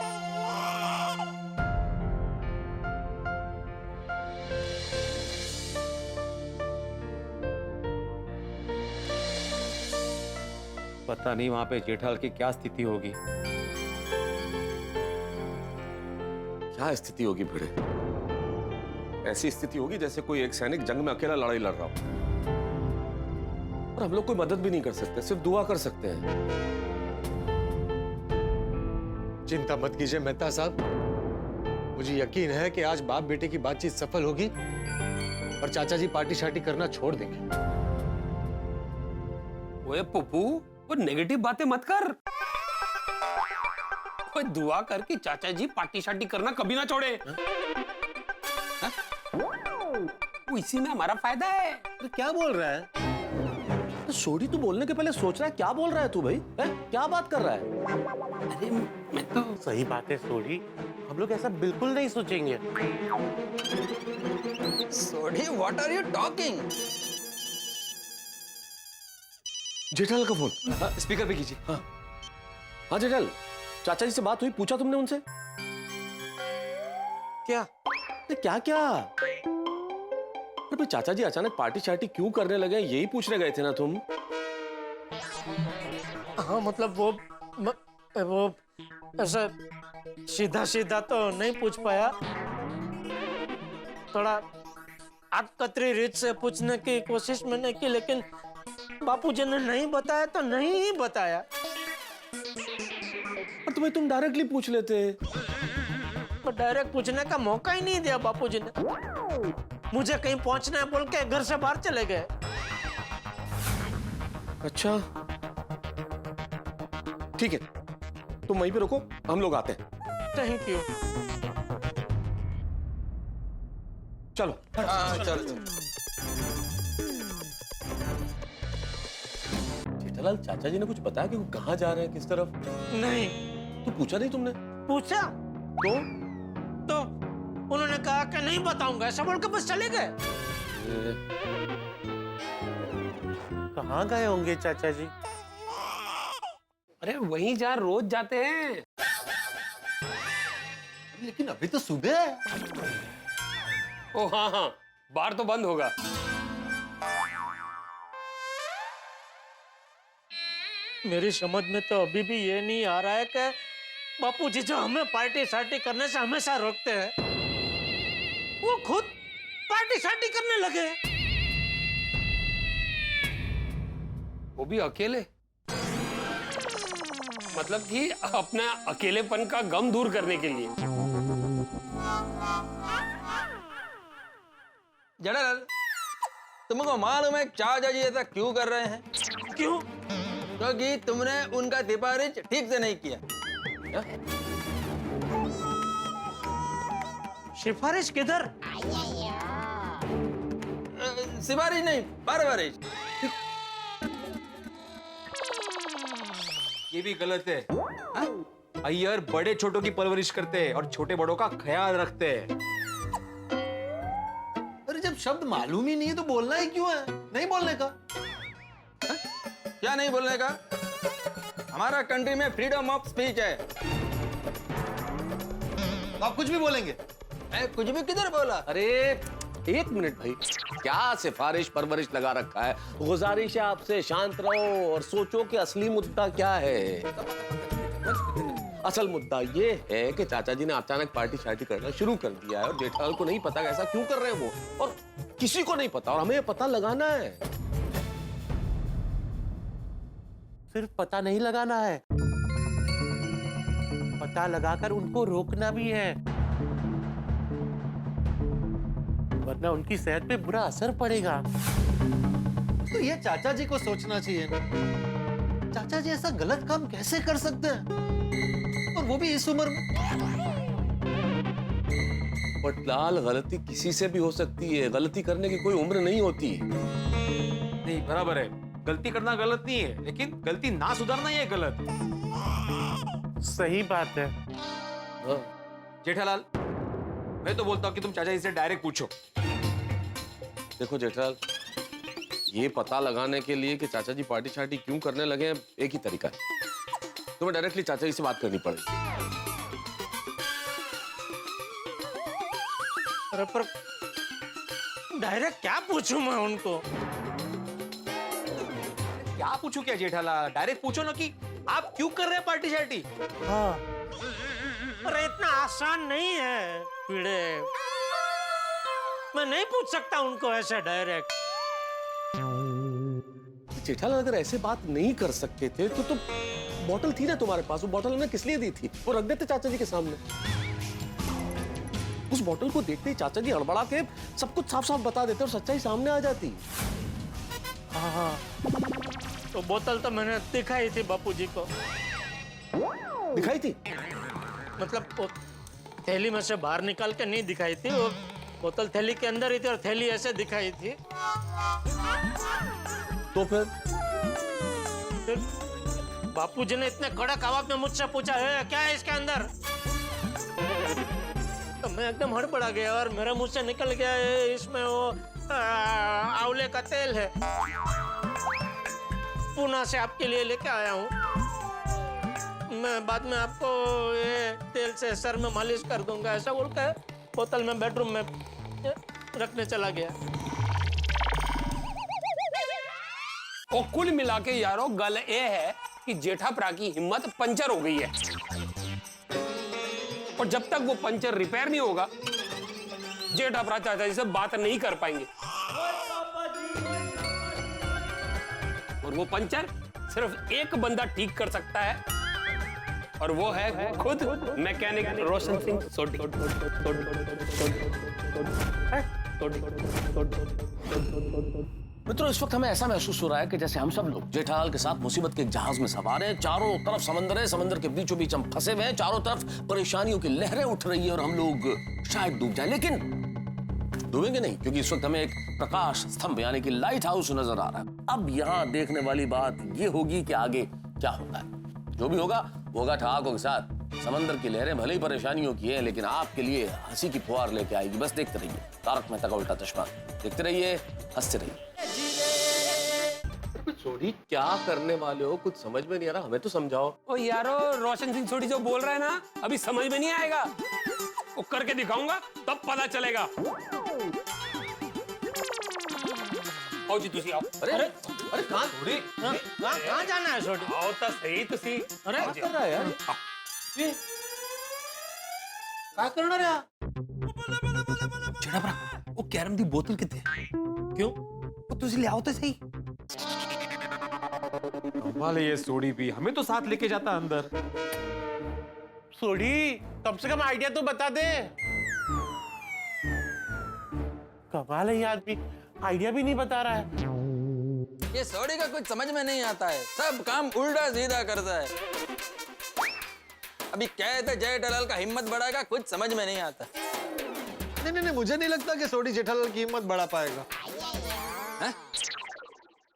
पता नहीं वहां पे जेठालाल की क्या स्थिति होगी। क्या स्थिति होगी भिड़े? ऐसी स्थिति होगी जैसे कोई एक सैनिक जंग में अकेला लड़ाई लड़ रहा हो, और हम लोग कोई मदद भी नहीं कर सकते, सिर्फ दुआ कर सकते हैं। चिंता मत कीजिए मेहता साहब, मुझे यकीन है कि आज बाप बेटे की बातचीत सफल होगी और चाचा जी पार्टी शार्टी करना छोड़ देंगे। ओए पप्पू, वो नेगेटिव बातें मत कर। कोई दुआ कर कि चाचा जी पार्टी शार्टी करना कभी ना छोड़े। वो इसी में हमारा फायदा है। तो क्या बोल रहा है? तो सोडी तू बोलने के पहले सोच रहा है क्या बोल रहा है तू भाई? क्या बात कर रहा है? अरे मैं तो सही बात है सोडी, हम लोग ऐसा बिल्कुल नहीं सोचेंगे। Sodhi, what are you talking? Jethalal का फोन। स्पीकर पे कीजिए। हाँ जेठालाल, चाचा जी से बात हुई? पूछा तुमने उनसे? क्या? क्या क्या? अरे चाचा जी अचानक पार्टी शार्टी क्यों करने लगे, यही पूछने गए थे ना तुम? हाँ मतलब वो ऐसा सीधा सीधा तो नहीं पूछ पाया, थोड़ा आटकतरी रीत से पूछने की कोशिश मैंने की, लेकिन बापूजी ने नहीं बताया तो नहीं ही बताया। और तुम्हें तुम डायरेक्टली पूछ लेते। तो डायरेक्ट पूछने का मौका ही नहीं दिया बापूजी ने। मुझे कहीं पहुंचना है बोल के घर से बाहर चले गए। अच्छा ठीक है, तुम वहीं पे रुको, हम लोग आते हैं। Thank you. चलो। चलो। जेठालाल, चाचा जी ने कुछ बताया कि वो कहाँ जा रहे हैं, किस तरफ? नहीं तो पूछा नहीं तुमने? पूछा तो उन्होंने कहा कि नहीं बताऊंगा, ऐसा बोल के बस चले गए। कहाँ गए होंगे चाचा जी? अरे वहीं जहाँ रोज जाते हैं। लेकिन अभी तो सुबह है। ओ हाँ हाँ, बार तो बंद होगा। मेरी समझ में तो अभी भी ये नहीं आ रहा है कि बापूजी जो हमें पार्टी शार्टी करने से हमेशा रोकते हैं, वो खुद पार्टी शार्टी करने लगे। वो भी अकेले? मतलब कि अपने अकेलेपन का गम दूर करने के लिए। जेठालाल, तुमको मालूम है चाचा जी ऐसा क्यों कर रहे हैं? क्यों? क्योंकि तुमने उनका सिफारिश ठीक से नहीं किया। सिफारिश किधर? सिफारिश नहीं, परवरिश। ये भी गलत है। हाँ? अय्यर बड़े छोटों की परवरिश करते हैं और छोटे बड़ों का ख्याल रखते हैं। अरे जब शब्द मालूम ही नहीं है तो बोलना ही क्यों है? नहीं बोलने का। क्या नहीं बोलने का? हमारा कंट्री में फ्रीडम ऑफ स्पीच है। तो आप कुछ भी बोलेंगे? मैं कुछ भी किधर बोला? अरे एक मिनट भाई, क्या सिफारिश परवरिश लगा रखा है? गुजारिश है आपसे, शांत रहो और सोचो कि असली मुद्दा क्या है। असल मुद्दा ये है कि चाचा जी ने अचानक पार्टी शार्टी करना शुरू कर दिया है और जेठालाल को नहीं पता ऐसा क्यों कर रहे हैं वो, और किसी को नहीं पता, और हमें पता लगाना है। सिर्फ पता नहीं लगाना है, पता लगाकर उनको रोकना भी है, वरना उनकी सेहत पे बुरा असर पड़ेगा। तो ये चाचा जी को सोचना चाहिए ना। चाचा जी ऐसा गलत काम कैसे कर सकते हैं, और वो भी इस उम्र में? बट लाल, गलती किसी से भी हो सकती है, गलती करने की कोई उम्र नहीं होती। नहीं, बराबर है, गलती करना गलत नहीं है, लेकिन गलती ना सुधारना ये गलत है। सही बात है। जेठालाल, मैं तो बोलता हूँ कि तुम चाचा जी से डायरेक्ट पूछो। देखो जेठालाल, ये पता लगाने के लिए कि चाचा जी पार्टी शार्टी क्यों करने लगे हैं, एक ही तरीका है, तुम्हें डायरेक्टली चाचा जी से बात करनी पड़ेगी। अरे पर डायरेक्ट क्या पूछूं मैं उनको? क्या पूछूं क्या जेठालाल? डायरेक्ट पूछो ना कि आप क्यों कर रहे हैं पार्टी शार्टी। हाँ, अरे इतना आसान नहीं है पीड़े, मैं नहीं पूछ सकता उनको ऐसे डायरेक्ट। जेठालाल, अगर ऐसे बात नहीं कर सकते थे तो बोतल थी ना तुम्हारे पास, वो बोतल हमने किस लिए दी थी? वो रख देते चाचा जी के सामने। उस बोतल को देखते ही चाचा जी हड़बड़ा के सब कुछ साफ साफ बता देते और सच्चाई सामने आ जाती। हाँ, तो बोतल तो मैंने दिखाई थी बापूजी को। दिखाई थी? मतलब वो थैली में से बाहर निकाल के नहीं दिखाई थी, वो बोतल थैली के अंदर ही थी और थैली ऐसे दिखाई थी। तो फिर बापूजी ने इतने कड़क आवाज में मुझसे पूछा, है क्या है इसके अंदर? तो मैं एकदम हड़बड़ा गया और मेरे मुंह से निकल गया, इसमें वो आंवले का तेल है, पुणे से आपके लिए लेके आया हूँ। मैं बाद में आपको ये तेल से सर में मालिश कर दूंगा, ऐसा बोलकर बोतल में बेडरूम में रखने चला गया। और कुल मिला के यारो गल ये है कि जेठाप्रा की हिम्मत पंचर हो गई है, और जब तक वो पंचर रिपेयर नहीं होगा जेठाप्रा चाचा जी से बात नहीं कर पाएंगे। और वो पंचर सिर्फ एक बंदा ठीक कर सकता है, और वो है खुद मैकेनिक रोशन सिंह सोढी। मित्रों, इस वक्त हमें ऐसा महसूस हो रहा है कि जैसे हम सब लोग जेठालाल के साथ मुसीबत के एक जहाज में सवार हैं। चारों तरफ समंदर है, समंदर के बीचों बीच हम फंसे हुए हैं, चारों तरफ परेशानियों की लहरें उठ रही है और हम लोग शायद डूब जाएं, लेकिन डूबेंगे नहीं, क्योंकि इस वक्त हमें एक प्रकाश स्तंभ यानी कि लाइट हाउस नजर आ रहा है। अब यहाँ देखने वाली बात ये होगी कि आगे क्या होता है। जो भी होगा वो होगा ठहाकों के साथ। समंदर की लहरें भले ही परेशानियों की है, लेकिन आपके लिए हंसी की फुहार लेके आएगी। बस देखते रहिए तारक मेहता का उल्टा चश्मा, देखते रहिए, हंसते रहिए। सोडी, क्या करने वाले हो? कुछ समझ में नहीं आ रहा, हमें तो समझाओ। ओ यारो, रोशन सिंह सोढी जो बोल रहा है ना, अभी समझ में नहीं आएगा, वो करके दिखाऊंगा तब पता चलेगा। आओ जी, तुसी आओ। अरे अरे अरे कहाँ थोड़ी, कहाँ जाना है छोटी? आओ तो सही तुसी। अरे क्या कर रहा है यार? ये क्या करना रहा? जेठाप्रा, वो कैरम दी बोतल कितने? क्यों? वो तुसी ले आओ तो सही। कमाल है ये सोडी भी, हमें तो साथ लेके जाता अंदर। सोडी, कम से कम आइडिया तो बता दे। कमाल है ये आदमी, आइडिया भी नहीं बता रहा है। ये सोडी का कुछ समझ में नहीं आता है, सब काम उल्टा सीधा करता है। अभी कहते जेठालाल का हिम्मत बढ़ाएगा, कुछ समझ में नहीं आता। नहीं, मुझे नहीं लगता कि सोडी जेठालाल की हिम्मत बढ़ा पाएगा।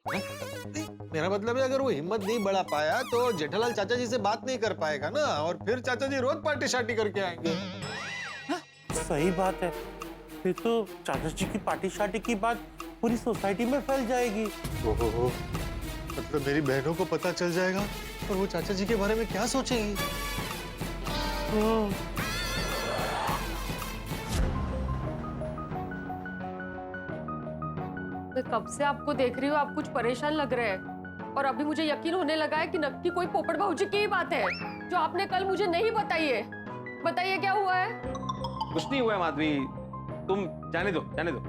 नहीं, मेरा मतलब है अगर वो हिम्मत नहीं बढ़ा पाया तो जेठालाल चाचा जी से बात नहीं कर पाएगा ना, और फिर चाचा जी रोज पार्टी शार्टी करके आएंगे। सही बात है, फिर तो चाचा जी की पार्टी शार्टी की बात पूरी सोसाइटी में फैल जाएगी। ओहो, मतलब मेरी बहनों को पता चल जाएगा और वो चाचा जी के बारे में क्या सोचेगी। मैं कब से आपको देख रही हूँ, आप कुछ परेशान लग रहे हैं और अभी मुझे यकीन होने लगा है कि नक्की कोई पोपट भाऊजी की ही बात है जो आपने कल मुझे नहीं बताई है। बताइए क्या हुआ है? कुछ नहीं हुआ है माधवी, तुम जाने दो, जाने दो।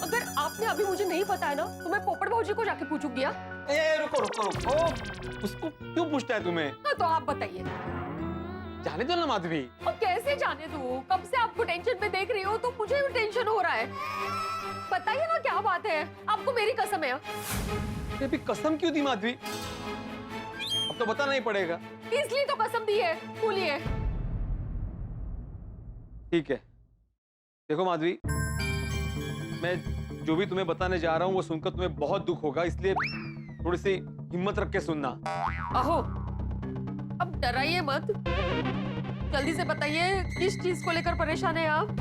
अगर आपने अभी मुझे नहीं बताया ना तो मैं पोपट भाऊजी को जाके पूछूंगी। रुको रुको रुको, उसको क्यों पूछता है तुम्हें? हाँ तो आप बताइए। जाने दो ना माधवी। और कैसे जाने दूं? कब से आपको टेंशन में देख रही हो तो मुझे भी टेंशन हो रहा है। बताइए ना क्या बात है, आपको मेरी कसम है। ये भी कसम क्यों दी माधवी? अब तो बताना ही पड़ेगा। इसलिए तो कसम दी है, बोलिए। ठीक है, देखो माधवी, मैं जो भी तुम्हें बताने जा रहा हूँ वो सुनकर तुम्हें बहुत दुख होगा, इसलिए थोड़ी सी हिम्मत रख के सुनना। अहो, अब डराइए मत, जल्दी से बताइए किस चीज को लेकर परेशान है आप?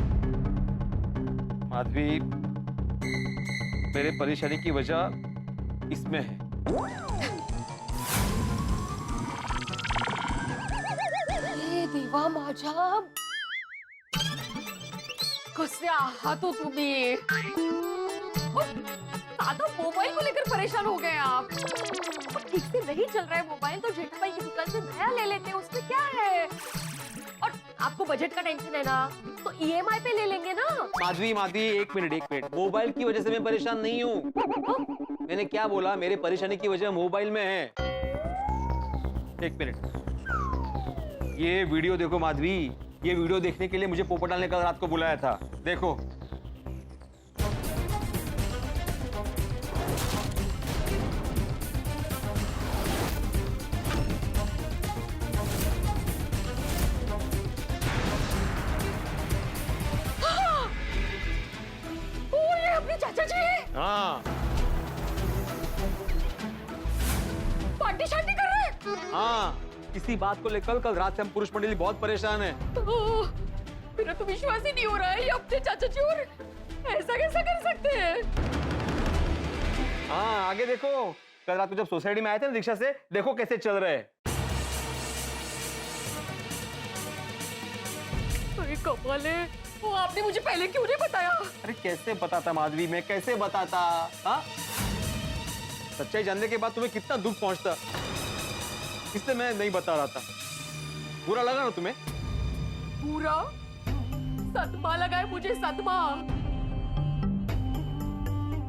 माधवी, मेरे परेशानी की वजह इसमें है। ए देवा माझा, कसे आहात हो तुम्ही? साधा मोबाइल को लेकर परेशान हो गए आप। ठीक से नहीं चल रहा है मोबाइल तो जेठाबाई की दुकान से नया ले लेते हैं, उसमें क्या है? और आपको बजट का टेंशन है ना, तो ईएमआई पे ले लेंगे ना। माधवी माधवी, एक मिनट, मोबाइल की वजह से मैं परेशान नहीं हूँ। मैंने क्या बोला? मेरे परेशानी की वजह मोबाइल में है। एक मिनट, ये वीडियो देखो माधवी, ये वीडियो देखने के लिए मुझे पोपटाल ने कल रात को बुलाया था। देखो, ये अपने चाचा जी हैं। हाँ पार्टी शार्टी कर रहे हैं। हाँ, इसी बात को लेकर कल रात से हम पुरुष मंडली बहुत परेशान है। मेरा तो विश्वास ही नहीं हो रहा है, ये अपने चाचा जी और ऐसा कैसा कर सकते हैं? हाँ, आगे देखो, कल रात को जब सोसाइटी में आए थे ना रिक्शा से, देखो कैसे चल रहे हैं। अरे कमाल है, वो आपने मुझे पहले क्यों नहीं बताया? अरे कैसे बताता माधवी, मैं कैसे बताता? हाँ, सच्चाई जानने के बाद तुम्हें कितना दुख पहुंचता, इसलिए मैं नहीं बता रहा था। बुरा लगा ना तुम्हें? पूरा सदमा लगा है मुझे, सदमा।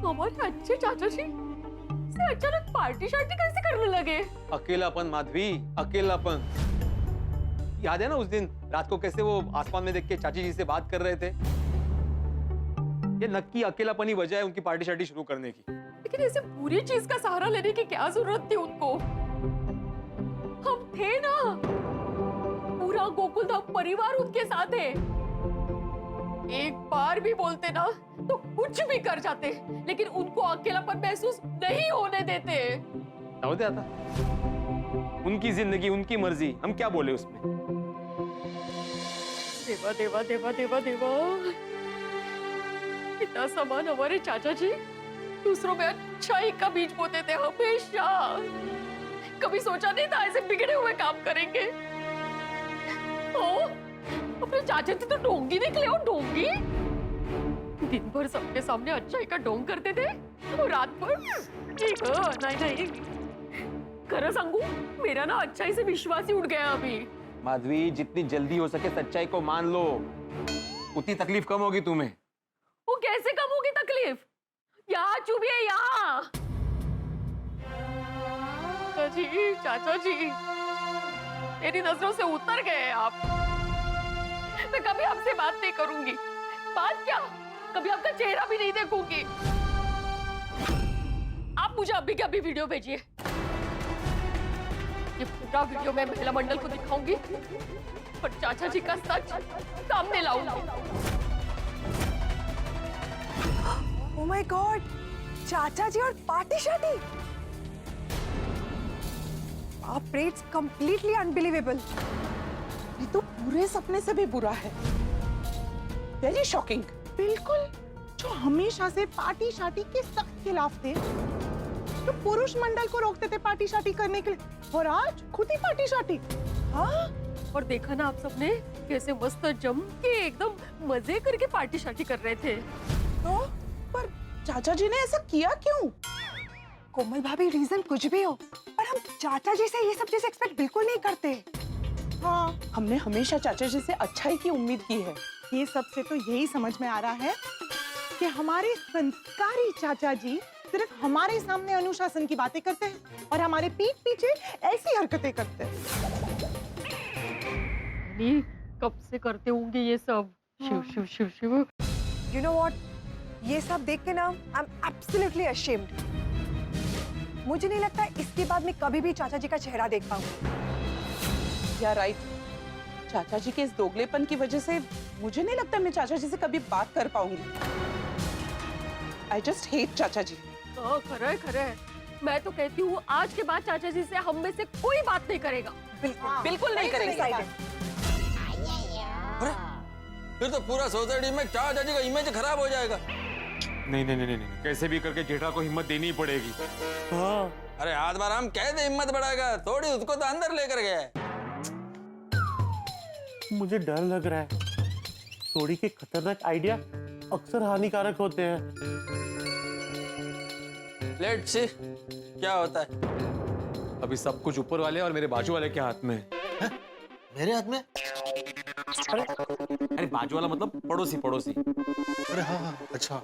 हमारे अच्छे चाचा जी से अचानक पार्टी शार्टी कैसे करने लगे? अकेलापन माधवी, अकेलापन। याद है ना उस दिन रात को कैसे वो आसमान में देख के चाची जी से बात कर रहे थे? ये नक्की अकेलापन ही वजह है उनकी पार्टी शार्टी शुरू करने की। लेकिन ऐसे पूरी चीज का सहारा लेने की क्या जरूरत थी उनको? हम थे ना, पूरा गोकुलधाम परिवार उनके साथ है। एक बार भी बोलते ना तो कुछ भी कर जाते, लेकिन उनको अकेलापन महसूस नहीं होने देते। होते आता, उनकी जिंदगी, उनकी मर्जी, हम क्या बोले उसमें? देवा देवा देवा देवा देवा, इतना सामान हमारे चाचा जी दूसरों में अच्छाई का बीज बोते थे हमेशा। कभी सोचा नहीं था ऐसे बिगड़े हुए काम करेंगे। अपने चाचा जी तो डोंगी निकले हो, डोंगी। दिन भर सबके सामने अच्छाई का ढोंग करते थे और रात भर नहीं खरं सांगू, मेरा ना अच्छाई से विश्वास ही उठ गया अभी। माधवी, जितनी जल्दी हो सके सच्चाई को मान लो, उतनी तकलीफ कम होगी तुम्हें। वो कैसे कम होगी तकलीफ? यहाँ चुभिए, यहाँ। चाचा जी, मेरी नजरों से उतर गए आप। मैं कभी आपसे बात नहीं करूंगी। बात क्या, कभी आपका चेहरा भी नहीं देखूंगी। आप मुझे अभी के अभी वीडियो भेजिए। ये पूरा वीडियो मैं महिला मंडल को दिखाऊंगी और चाचा जी का सच सामने लाऊंगी। ओह माय गॉड, चाचा जी और पार्टी शादी। बाप रे, इट्स कंप्लीटली अनबिलीवेबल। ये तो पूरे सपने से भी बुरा है। Very shocking. बिल्कुल, जो हमेशा से पार्टी शादी के सख्त खिलाफ थे, जो पुरुष मंडल को रोकते थे पार्टी शादी करने के लिए, और आज खुद ही पार्टी शादी। हाँ, और देखा ना आप सबने कैसे मस्त जम के एकदम मजे करके पार्टी शादी कर रहे थे। तो पर चाचा जी ने ऐसा किया क्यों? कोमल भाभी, रीजन कुछ भी हो, पर हम चाचा जी से ये सब चीजें एक्सपेक्ट बिल्कुल नहीं करते। हाँ, हमने हमेशा चाचा जी से अच्छाई की उम्मीद की है। ये सब से तो यही समझ में आ रहा है कि हमारे संस्कारी चाचा जी सिर्फ हमारे सामने अनुशासन की बातें करते हैं और हमारे पीठ पीछे ऐसी हरकतें करते हैं। कब से करते होंगे ये सब? Shiva Shiva Shiva Shiva. You know what, ये सब देख के ना आई एम एब्सोल्युटली अशेम्ड। मुझे नहीं लगता इसके बाद मैं कभी भी चाचा जी का चेहरा देख पाऊंगी। या राइट, चाचा जी के इस दोगलेपन की वजह से मुझे नहीं लगता मैं चाचा जी से कभी बात कर पाऊंगी। आई जस्ट हेट चाचा जी। खरा है। मैं तो कहती हूँ आज के बाद चाचा जी से हम में से कोई बात नहीं करेगा। बिल्कुल नहीं करेंगे। फिर तो पूरा सोसाइटी में चाचा जी का इमेज खराब हो जाएगा। नहीं, कैसे भी करके जेठा को हिम्मत देनी ही पड़ेगी। अरे आज बार हम कैसे हिम्मत बढ़ाएगा, थोड़ी उसको तो अंदर लेकर गए। मुझे डर लग रहा है। सोडी के खतरनाक आइडिया अक्सर हानिकारक होते हैं। लेट्स सी क्या होता है। अभी सब कुछ ऊपर वाले और मेरे बाजू वाले के हाथ में है। मेरे हाथ में? अरे बाजू वाला मतलब पड़ोसी। अरे हाँ, अच्छा।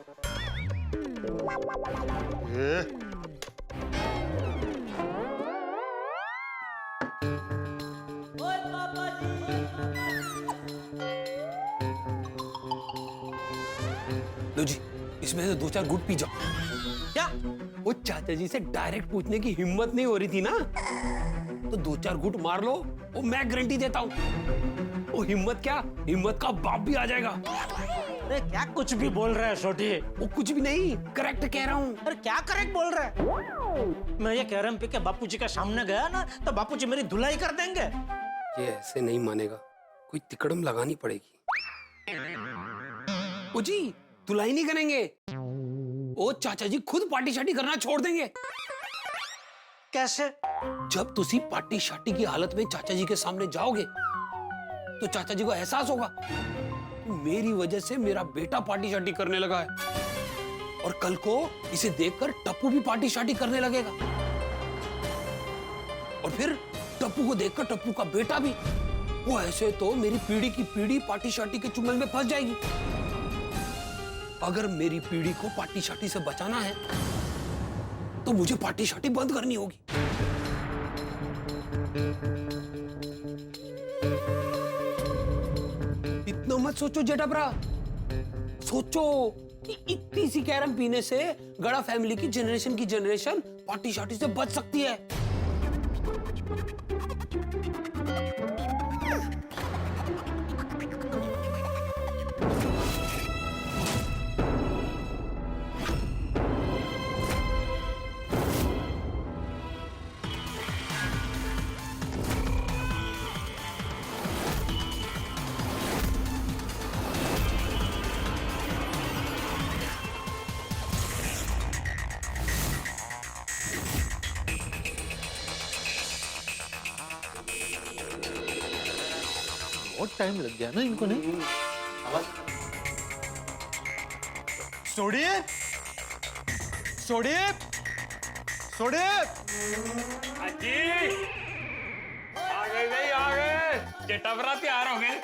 लो जी, इसमें से 2-4 गुट पी जाओ। क्या वो चाचा जी से डायरेक्ट पूछने की हिम्मत नहीं हो रही थी ना, तो 2-4 गुट मार लो, वो मैं गारंटी देता हूँ। वो हिम्मत क्या, हिम्मत का बाप भी आ जाएगा। अरे क्या कुछ भी बोल रहा है छोटी? वो कुछ भी नहीं, करेक्ट कह रहा हूँ। अरे क्या करेक्ट बोल रहा है? मैं ये कह रहा हूँ कि बापूजी का सामने गया ना तो बापूजी मेरी धुलाई कर देंगे। ये ऐसे नहीं मानेगा, कोई तिकड़म लगानी पड़ेगी। ओ जी, धुलाई नहीं करेंगे, ओ चाचा जी खुद पार्टी शार्टी करना छोड़ देंगे। कैसे? जब तुसी पार्टी शार्टी की हालत में चाचा जी के सामने जाओगे तो चाचा जी को एहसास होगा कि मेरी वजह से मेरा बेटा पार्टी शार्टी करने लगा है, और कल को इसे देखकर टप्पू भी पार्टी शार्टी करने लगेगा, और फिर टप्पू को देखकर टप्पू का बेटा भी। वो ऐसे तो मेरी पीढ़ी की पीढ़ी पार्टी शार्टी के चुंगल में फंस जाएगी। अगर मेरी पीढ़ी को पार्टी शार्टी से बचाना है तो मुझे पार्टी शार्टी बंद करनी होगी। इतना मत सोचो जेठाब्रा, सोचो कि इतनी सी कैरम पीने से गड़ा फैमिली की जनरेशन पार्टी शार्टी से बच सकती है। बहुत टाइम लग गया ना इनको। नहीं सोडिए आ गए जेठाब्रा तैयार हो गए।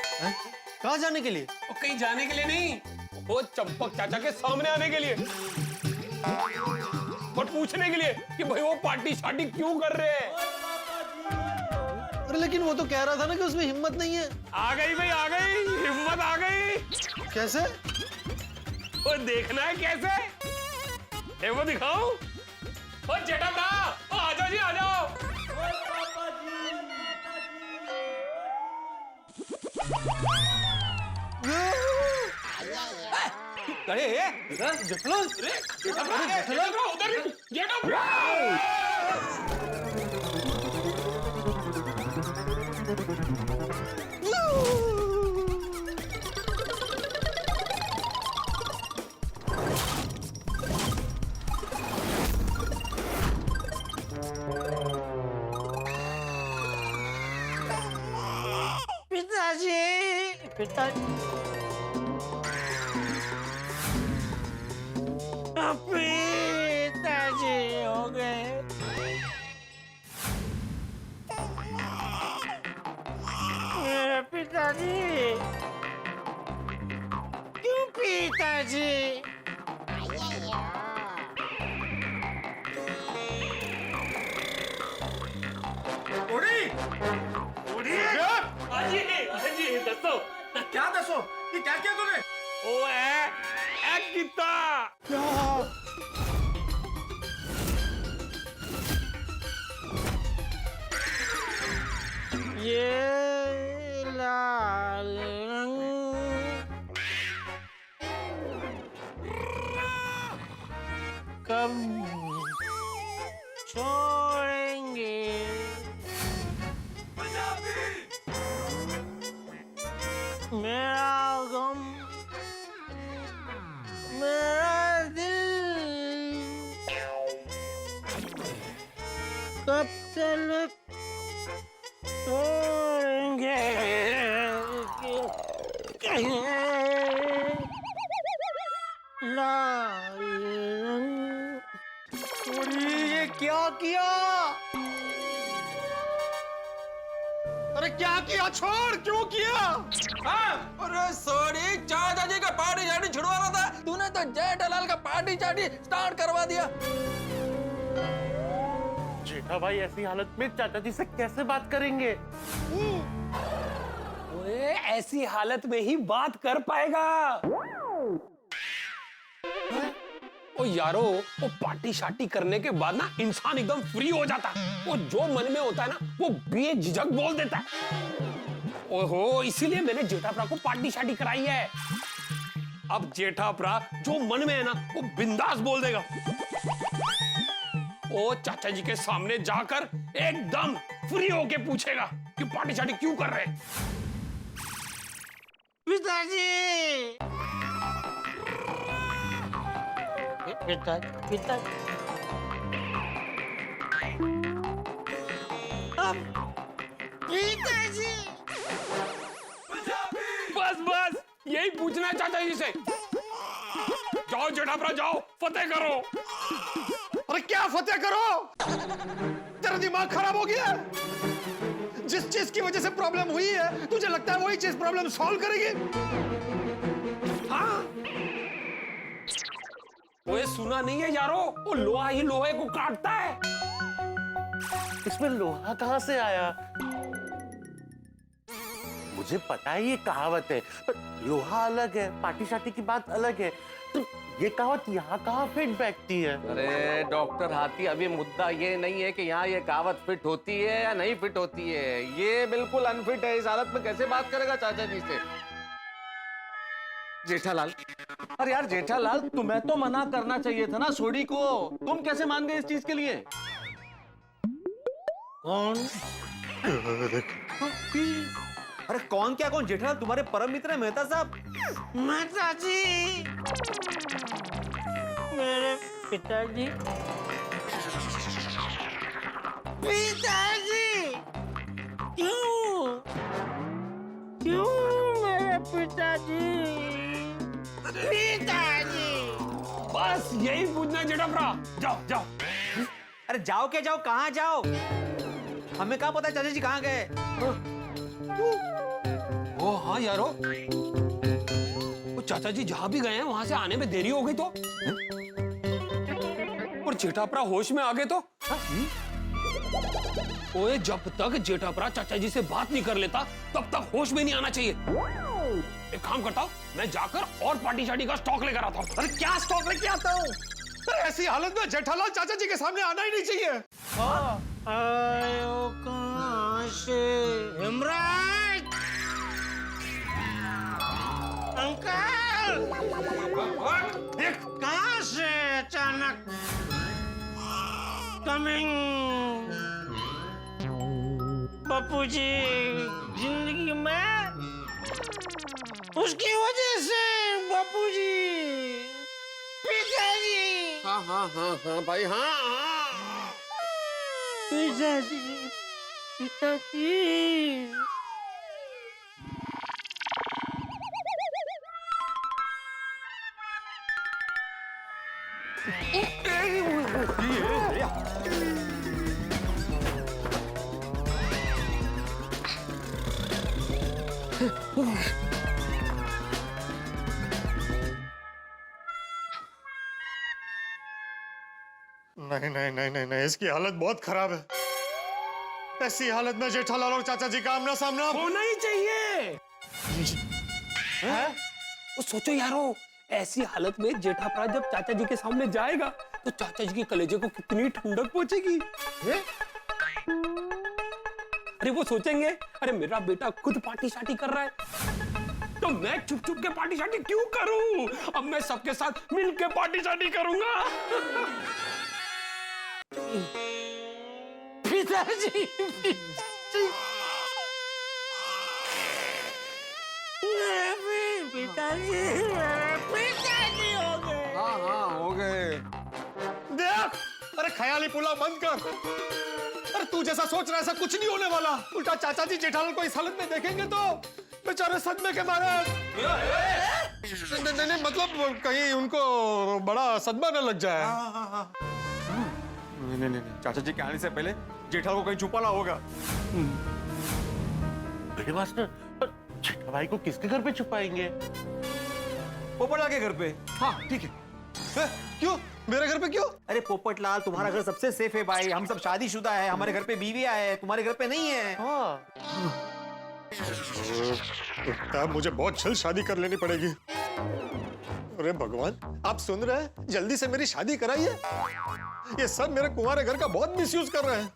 कहाँ जाने के लिए? वो कहीं जाने के लिए नहीं, वो चंपक चाचा के सामने आने के लिए। वो पूछने के लिए कि भाई वो पार्टी शार्टी क्यों कर रहे हैं। अरे लेकिन वो तो कह रहा था ना कि उसमें हिम्मत नहीं है। आ गई भाई, आ गई हिम्मत, आ गई। कैसे? वो देखना है कैसे, वो दिखाऊं? ओ जेठा भरा, आ जाओ जी, आ जाओ। अरे जेठलाल, उधर जेठा भरा। पिताजी, पिताजी, पिताजी हो गए। मेरे पिताजी, क्यों पिताजी? हाजी दसो, क्या दसो? ये क्या किया तूने? ओ एक किता। ये लाल रंग कब छोड़ेंगे? मेरा गम, मेरा दिल कब तक छोड़ेंगे? लाल रंग। ये क्या किया? अरे क्या किया? छोड़, क्यों किया? अरे सॉरी, चाचा जी का पार्टी शार्टी छुड़वा रहा था, तूने तो जेठालाल का पार्टी शार्टी स्टार्ट करवा दिया। जेठा भाई ऐसी हालत में चाचा जी से कैसे बात करेंगे? ओए ऐसी हालत में ही बात कर पाएगा। ओ यारो, वो पार्टी शार्टी करने के बाद ना इंसान एकदम फ्री हो जाता है। वो जो मन में होता है ना वो बेझिझक बोल देता है। ओहो, इसीलिए मैंने जेठाप्रा को पार्टी शार्टी कराई है। अब जेठाप्रा जो मन में है ना वो बिंदास बोल देगा। ओ चाचा जी के सामने जाकर एकदम फ्री होके पूछेगा कि पार्टी शार्टी क्यों कर रहे हैं। पिताजी, पिताजी, पिताजी, पिताजी। बस बस यही पूछना है चाचा जी से। जाओ जेठाप्रा, जाओ फतेह करो। अरे क्या फतेह करो? तेरा दिमाग खराब हो गया? जिस चीज की वजह से प्रॉब्लम हुई है तुझे लगता है वही चीज प्रॉब्लम सॉल्व करेगी? हाँ, ओए सुना नहीं है यारो, वो लोहा ही लोहे को काटता है। इसमें लोहा कहाँ से आया? मुझे पता है ये कहावत है, पर लोहा अलग है, पार्टी शार्टी की बात अलग है, तो ये कहावत यहाँ कहाँ फिट बैठती है? अरे डॉक्टर हाथी, अभी मुद्दा ये नहीं है कि यहाँ ये कहावत फिट होती है या नहीं फिट होती है। ये बिल्कुल अनफिट है। इस हालत में कैसे बात करेगा चाचा जी से? जेठालाल, अरे यार जेठालाल, तुम्हें तो मना करना चाहिए था ना सोडी को। तुम कैसे मान गए इस चीज के लिए? कौन? अरे कौन क्या कौन? जेठालाल तुम्हारे परम मित्र है मेहता साहब। माता जी, मेरे पिताजी, पिताजी, क्यों, क्यों मेरे पिताजी, पिताजी? बस यही पूछना है जेठाप्रा। जाओ जाओ। अरे जाओ क्या जाओ? कहाँ जाओ? हमें कहाँ पता चाचा जी कहाँ गए? ओ हाँ यारो, वो चाचा जी जहां भी गए हैं वहां से आने में देरी हो गई तो। और जेठापरा होश में आ गए तो ओए, जब तक जेठापरा चाचा जी से बात नहीं कर लेता तब तक होश में नहीं आना चाहिए। एक काम करता हूँ, मैं जाकर और पार्टी शार्टी का स्टॉक लेकर आता हूँ। अरे क्या स्टॉक लेके आता हूँ? अरे ऐसी हालत में जेठालाल चाचा जी के सामने आना ही नहीं चाहिए। आयो कहाँ से? हेमराज! अंकल! कहाँ से अचानक? कमिंग! बापूजी जिंदगी में उसकी वजह से बापूजी, पिताजी, हाँ भाई, हाँ। पिताजी, पिताजी। नहीं, इसकी हालत बहुत खराब है। ऐसी हालत में जेठालाल और चाचा जी का आमना सामना होना ही चाहिए। तो सोचो यारो, ऐसी हालत में जेठापरा जब चाचा जी के सामने जाएगा तो चाचा जी के कलेजे को कितनी ठंडक पहुंचेगी। अरे वो सोचेंगे, अरे मेरा बेटा खुद पार्टी शार्टी कर रहा है तो मैं चुप चुप के पार्टी शार्टी क्यों करूं? अब मैं सबके साथ मिलके पार्टी शार्टी करूंगा। पिताजी, पिताजी, पिताजी हो गए। हाँ हो गए। देख, अरे ख्याली पुलाव बंद कर। अरे तू जैसा सोच रहा है ऐसा कुछ नहीं होने वाला। उल्टा चाचा जी जेठालाल को इस हालत में देखेंगे तो बेचारे सदमे के मारे। नहीं, मतलब कहीं उनको बड़ा सदमा न लग जाए। नहीं, चाचा जी के आने से पहले जेठालाल को कहीं छुपाना होगा। बड़े मास्टर, पर जेठा भाई को किसके घर पे छुपाएंगे? पोपटलाल के घर पे। हाँ ठीक है। क्यों मेरे घर पे क्यों? अरे पोपटलाल, तुम्हारा घर सबसे सेफ है भाई। हम सब शादीशुदा है, हमारे घर पे बीवियां है, तुम्हारे घर पे नहीं है। तब मुझे बहुत जल्द शादी कर लेनी पड़ेगी। अरे भगवान, आप सुन रहे हैं? जल्दी से मेरी शादी कराइए। ये सब मेरे कुंवारे घर का बहुत मिसयूज कर रहे हैं।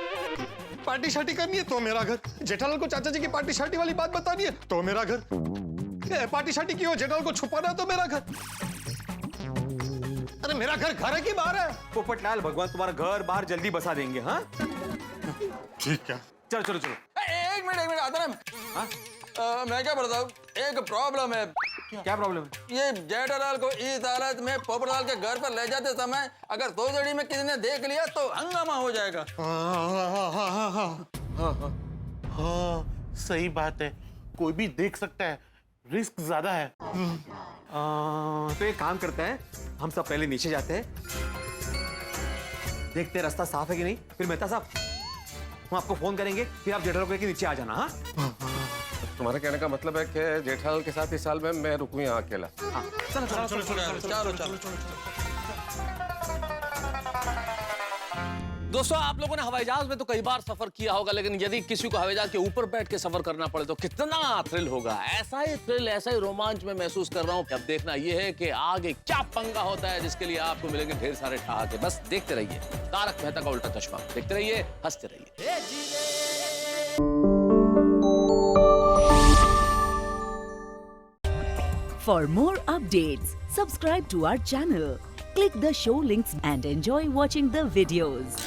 पार्टी शार्टी करनी है तो मेरा घर, जेठालाल को चाचा जी की पार्टी शार्टी वाली बात बतानी है तो मेरा घर, पार्टी शार्टी की हो जेठालाल को छुपाना है तो मेरा घर। अरे मेरा घर है कि बाहर है? पोपटलाल, भगवान तुम्हारा घर बाहर जल्दी बसा देंगे। हाँ ठीक है, चलो। एक मिनट आदरम। मैं क्या बोलता हूँ, एक प्रॉब्लम है। क्या प्रॉब्लम है? ये जेठालाल को इस हालत में पोपटलाल के घर पर ले जाते समय अगर दो जड़ी में किसी ने देख लिया तो हंगामा हो जाएगा। हाँ, सही बात है। कोई भी देख सकता है, रिस्क ज्यादा है। तो एक काम करते हैं, हम सब पहले नीचे जाते हैं, देखते हैं रास्ता साफ है कि नहीं। फिर मेहता साहब, हम आपको फोन करेंगे, फिर आप जेठालाल को लेके नीचे आ जाना। हाँ, तुम्हारे कहने का मतलब है कि जेठालाल के साथ इस साल में मैं रुकूं यहाँ अकेला? चलो। दोस्तों, आप लोगों ने हवाई जहाज में तो कई बार सफर किया होगा, लेकिन यदि किसी को हवाई जहाज के ऊपर बैठ के सफर करना पड़े तो कितना थ्रिल होगा। ऐसा ही थ्रिल, ऐसा ही रोमांच में महसूस कर रहा हूँ। अब देखना यह है कि आगे क्या पंगा होता है, जिसके लिए आपको मिलेंगे ढेर सारे ठहाके। बस देखते रहिए तारक मेहता का उल्टा चश्मा, देखते रहिए, हंसते रहिए। For more updates, subscribe to our channel, click the show links and enjoy watching the videos.